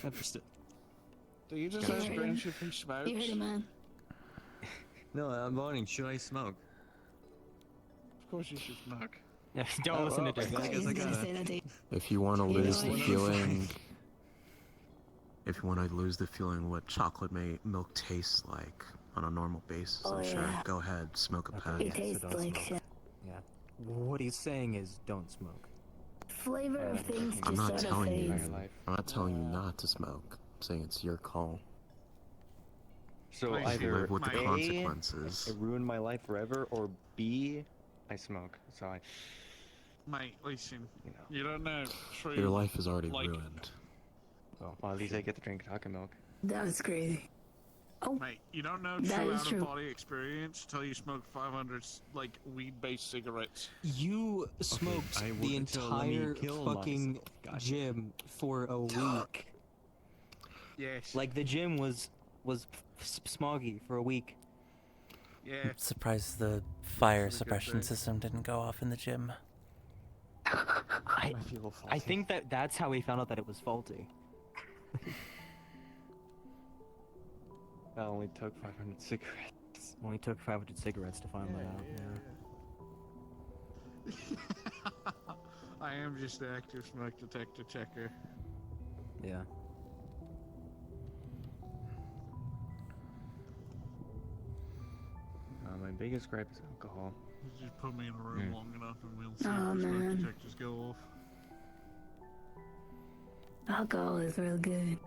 Understood. Do you just You ask heard him? Grinch if he smokes? You heard him, man. No, I'm voting. Should I smoke? Of course you should smoke. Yeah, don't listen to I Dick. guess I He's gonna gotta. say that to you. If you want to You lose know, the I- feeling, if you want to lose the feeling what chocolate milk tastes like on a normal basis, Oh, I'm sure. yeah. Go ahead, smoke a Okay, pack. It yeah, so tastes don't like smoke. shit. Yeah. What he's saying is don't smoke. Flavor of things I'm just not sort of telling you. fades. I'm not telling you not to smoke. I'm saying it's your call. So Please either live with the A, consequences. it ruined my life forever, or B, I smoke. So I, Mate, listen, you don't know true. Your life is already like, ruined. well, at least I get to drink chocolate milk. That's crazy. Oh, Mate, you don't know that true is true. out-of-body experience until you smoke 500 like weed-based cigarettes. You smoked I the would- so let me entire kill fucking myself. Gotcha. gym for a week. Yes. Like the gym was smoggy for a week. Yeah. I'm surprised the fire This is a good suppression thing. system didn't go off in the gym. I think that's how we found out that it was faulty. I only took 500 cigarettes. Only took 500 cigarettes to find that out. Yeah. I am just the active smoke detector checker. Yeah. My biggest gripe is alcohol. Just put me in a room long enough and we'll see Oh, if the smoke man. detectors go off. Alcohol is real good.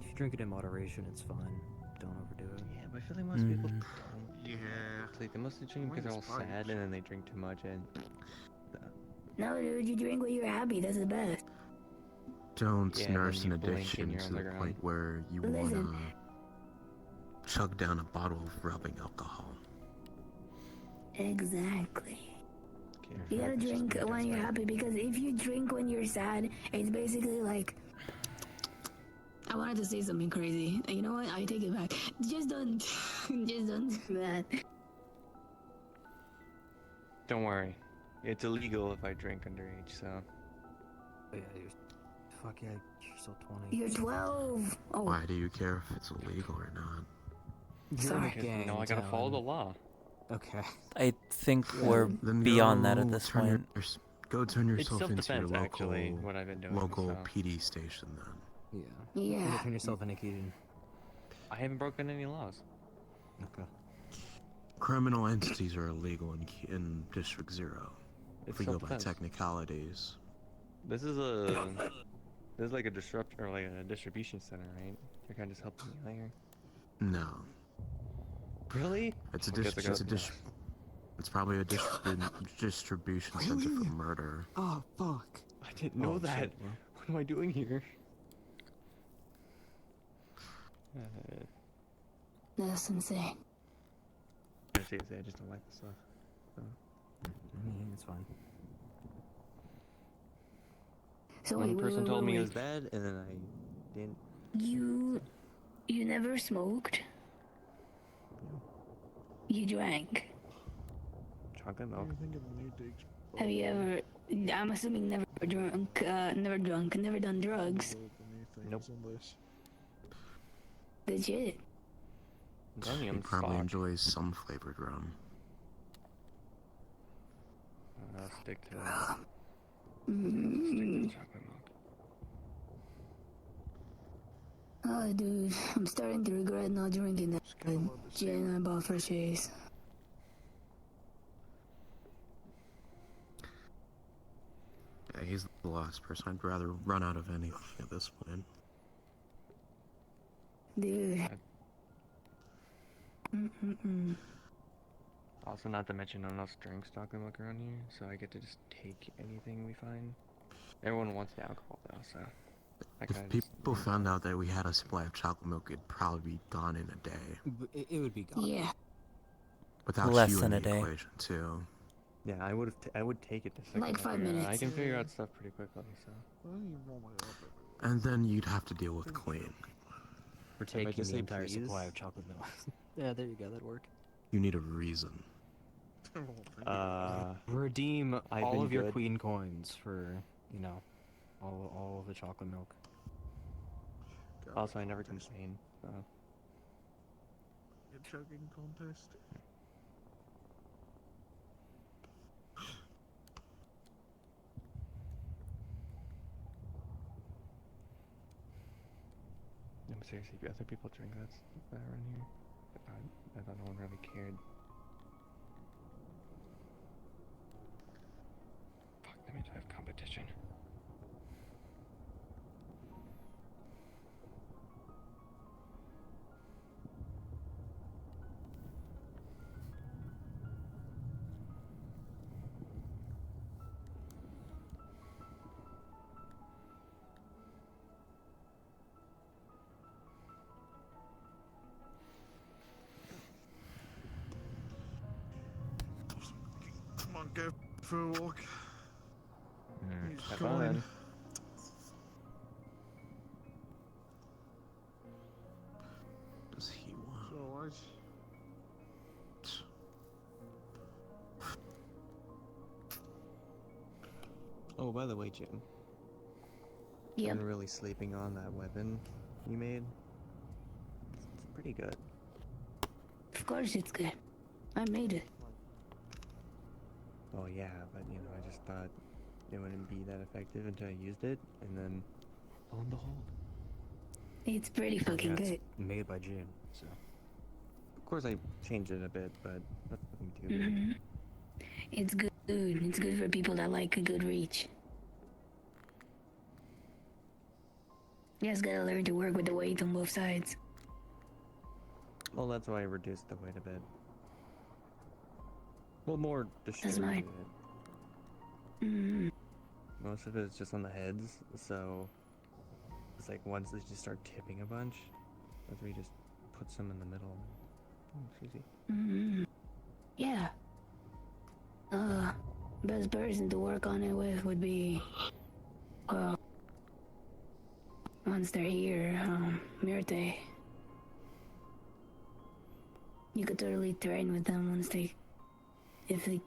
If you drink it in moderation, it's fine. Don't overdo it. Yeah, but I feel like most people don't. Yeah. It's like they mostly drink because they're all sad and then they drink too much and. No, dude, you drink when you're happy. That's the best. Don't Yeah, nurse then an you blink addiction and you're to on the the point where you Listen. wanna chug down a bottle of rubbing alcohol. Exactly. You gotta drink when you're happy, because if you drink when you're sad, it's basically like. I wanted to say something crazy. You know what? I take it back. Just don't do that. Don't worry. It's illegal if I drink underage, so. Yeah, fuck yeah, you're still 20. You're 12. Oh, Why do you care if it's illegal or not? sorry. Because, I gotta follow the law. Okay. I think Yeah. we're Then beyond that go at this turn point. go turn It's yourself into your self-defense, local actually, what I've been doing, local so. PD station then. Yeah. Yeah. Turn yourself into Keaton. I haven't broken any laws. Okay. Criminal entities are illegal in District 0. If It's we go by self-defense. technicalities. This is like a disruption or like a distribution center, right? They're kind of just helping me out here. No. Really? It's a I guess I gotta- it's probably a distribution center for murder. Oh, fuck. I didn't know Oh, that. shit. What am I doing here? That's insane. Seriously, I just don't like this stuff. So. It's fine. So One wait, person wait, told me wait, it was bad, and then I didn't. You never smoked. You drank. Chocolate milk. Have you ever? I'm assuming never drunk, never done drugs. Nope. Legit. He probably enjoys some flavored rum. I'll stick to Mm. chocolate milk. Oh, dude, I'm starting to regret not drinking that gin I bought for Chase. Yeah, he's the last person I'd rather run out of anything at this point. Dude. Mm-mm-mm. Also, not to mention, no one else drinks chocolate milk around here, so I get to just take anything we find. Everyone wants the alcohol though, so. I If kinda just- people found out that we had a supply of chocolate milk, it'd probably be gone in a day. It would be gone. Yeah. Without Less you than in a the day. equation too. Yeah, I would take it the second. Like I 5 figure out- I minutes. can figure out stuff pretty quickly, so. And then you'd have to deal with clean. We're If I taking just the say entire please- supply of chocolate milk. Yeah, there you go, that'd work. You need a reason. Redeem I've all been of your good. queen coins for, all of the chocolate milk. Also, I never complain, so. Good chugging contest. No, but seriously, other people drink that around here. I thought no one really cared. Fuck, that means I have competition. Come on, go for a walk. He's Have going. fun. Does he want? It's alright. Oh, by the way, Jim. Yep. Been really sleeping on that weapon you made. It's pretty good. Of course it's good. I made it. Oh yeah, but you know, I just thought it wouldn't be that effective until I used it, and then lo and behold. It's pretty fucking Yeah, it's good. made by June, so. Of course, I changed it a bit, but nothing too big. Mm-hmm. It's good. It's good for people that like a good reach. You just gotta learn to work with the weight on both sides. Well, that's why I reduced the weight a bit. Well, more distributed. mine. Mm-hmm. Most of it is just on the heads, so it's like once they just start tipping a bunch, that's where you just put some in the middle. Oh, it's easy. Mm-hmm. Yeah. Best person to work on it with would be, well, once they're here, Myrte. You could totally train with them if they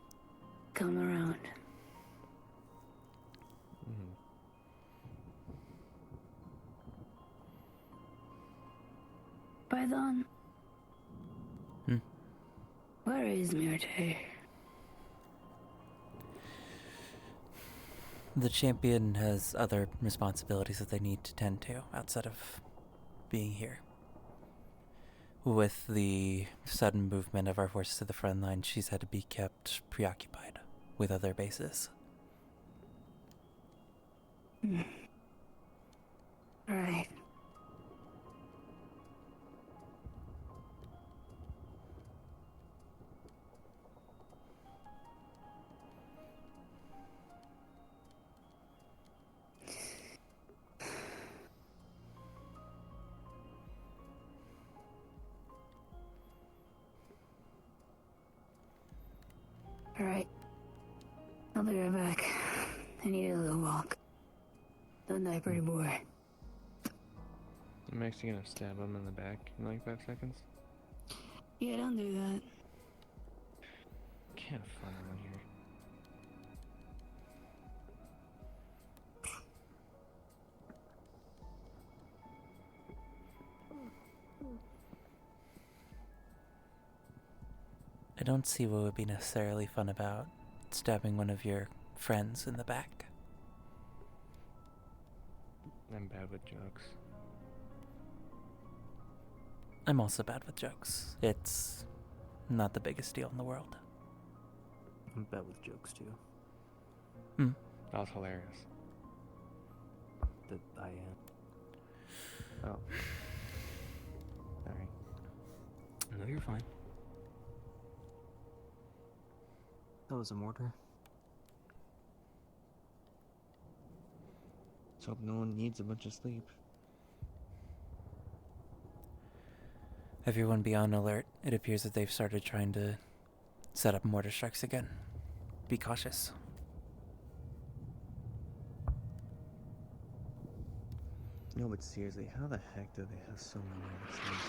come around. Mm-hmm. Python? Where is Myrte? The champion has other responsibilities that they need to tend to outside of being here. With the sudden movement of our forces to the front line, she's had to be kept preoccupied with other bases. Right. Alright. I'll be right back. I need a little walk. Don't die, pretty boy. I'm actually gonna stab him in the back in like 5 seconds. Yeah, don't do that. Can't have fun around here. I don't see what would be necessarily fun about stabbing one of your friends in the back. I'm bad with jokes. I'm also bad with jokes. It's not the biggest deal in the world. I'm bad with jokes too. That was hilarious. That I am. Oh. Sorry. No, you're fine. That was a mortar. Let's hope no one needs a bunch of sleep. Everyone be on alert. It appears that they've started trying to set up mortar strikes again. Be cautious. No, but seriously, how the heck do they have so many of these things?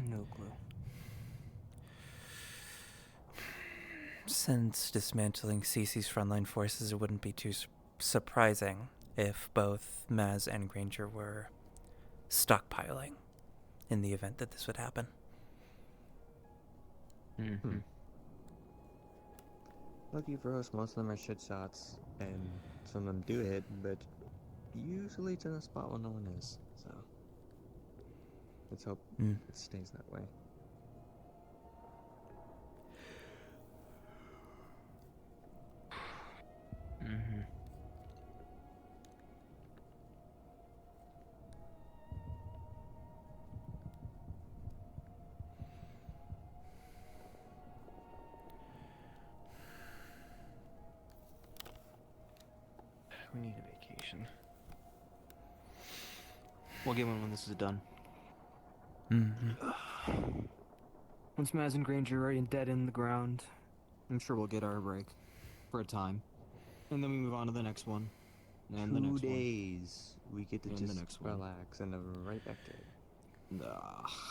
No clue. Since dismantling CC's frontline forces, it wouldn't be too surprising if both Maz and Granger were stockpiling in the event that this would happen. Mm-hmm. Lucky for us, most of them are shit shots, and some of them do hit, but usually it's in a spot where no one is, so let's hope it stays that way. Mm-hmm. We need a vacation. We'll get one when this is done. Mm-hmm. Once Maz and Granger are dead in the ground, I'm sure we'll get our break. For a time. And then we move on to the next one. And the next 2 days. We get to And just the next one. relax and then right back to it.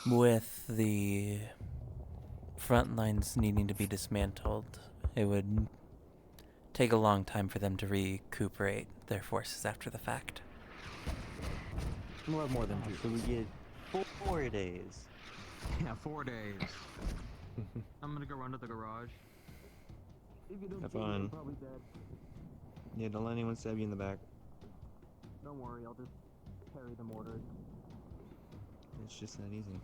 With the front lines needing to be dismantled, it would take a long time for them to recuperate their forces after the fact. We'll have more than 2. So we get 4 days. Yeah, 4 days. I'm gonna go run to the garage. If you don't Have see me, fun. I'm probably dead. Yeah, don't let anyone stab you in the back. Don't worry, I'll just carry the mortar. It's just that easy.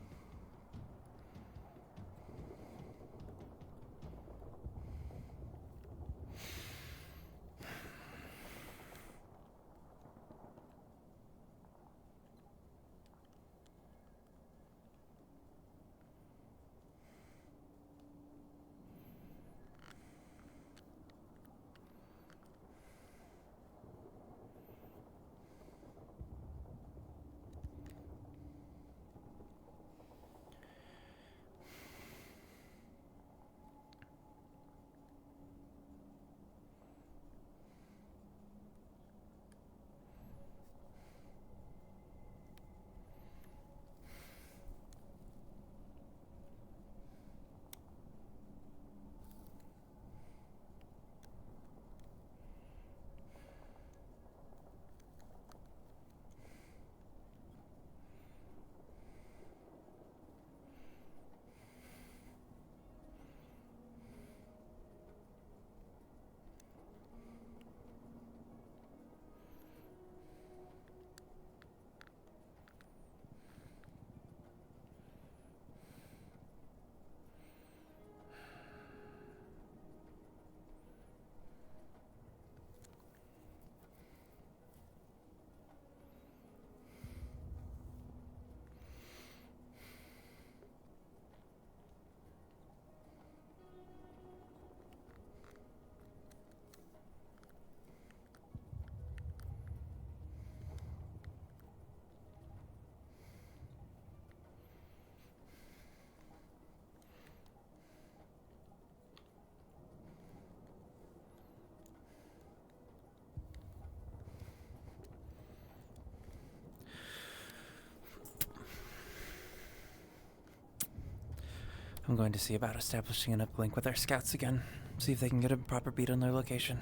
I'm going to see about establishing an uplink with our scouts again. See if they can get a proper beat on their location.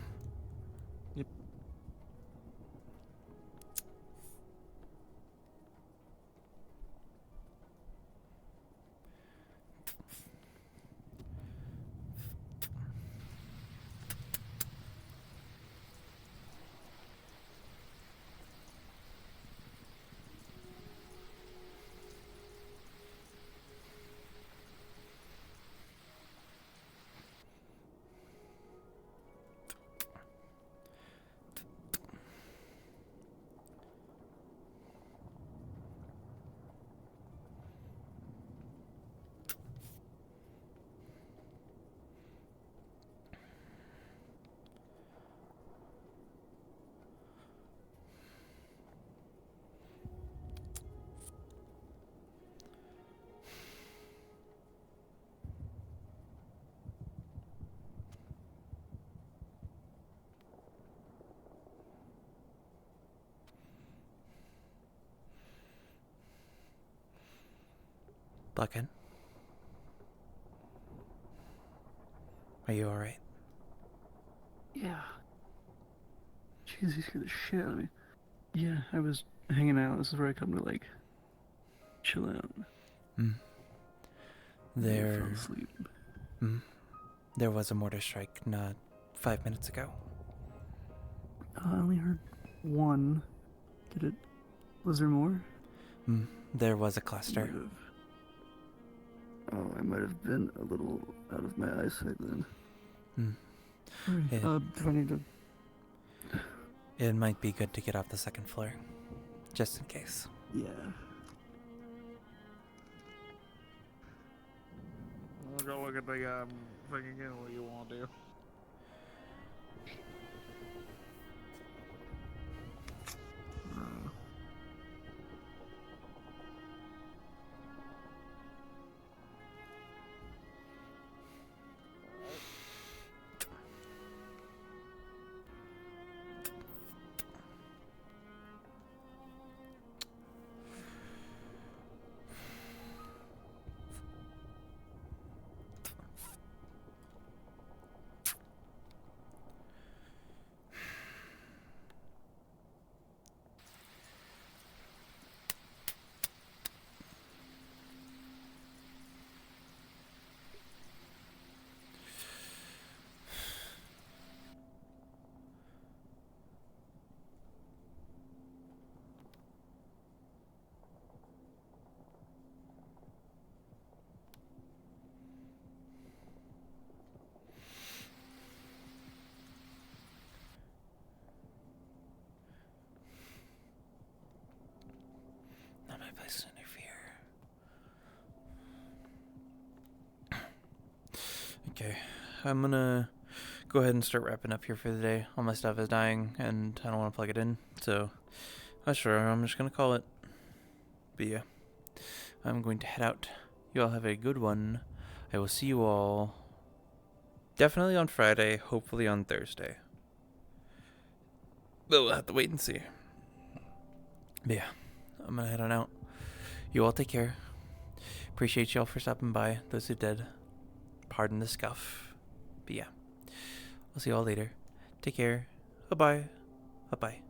Yep. Buckin? Are you alright? Yeah. Jeez, he scared the shit out of me. Yeah, I was hanging out. This is where I come to, like, chill out. There... fell asleep. There was a mortar strike not 5 minutes ago. I only heard one. Did it... Was there more? There was a cluster. I might have been a little out of my eyesight then. It, Do I need to... it might be good to get off the second floor. Just in case. Yeah. I'll go look at the thing again. What you want to do? Okay, I'm gonna go ahead and start wrapping up here for the day. All my stuff is dying, and I don't want to plug it in, so sure, I'm just gonna call it. But yeah, I'm going to head out. You all have a good one. I will see you all definitely on Friday, hopefully on Thursday. But we'll have to wait and see. But yeah, I'm gonna head on out. You all take care. Appreciate y'all for stopping by. Those who did, pardon the scuff. But yeah, I'll see you all later. Take care. Bye-bye. Bye-bye.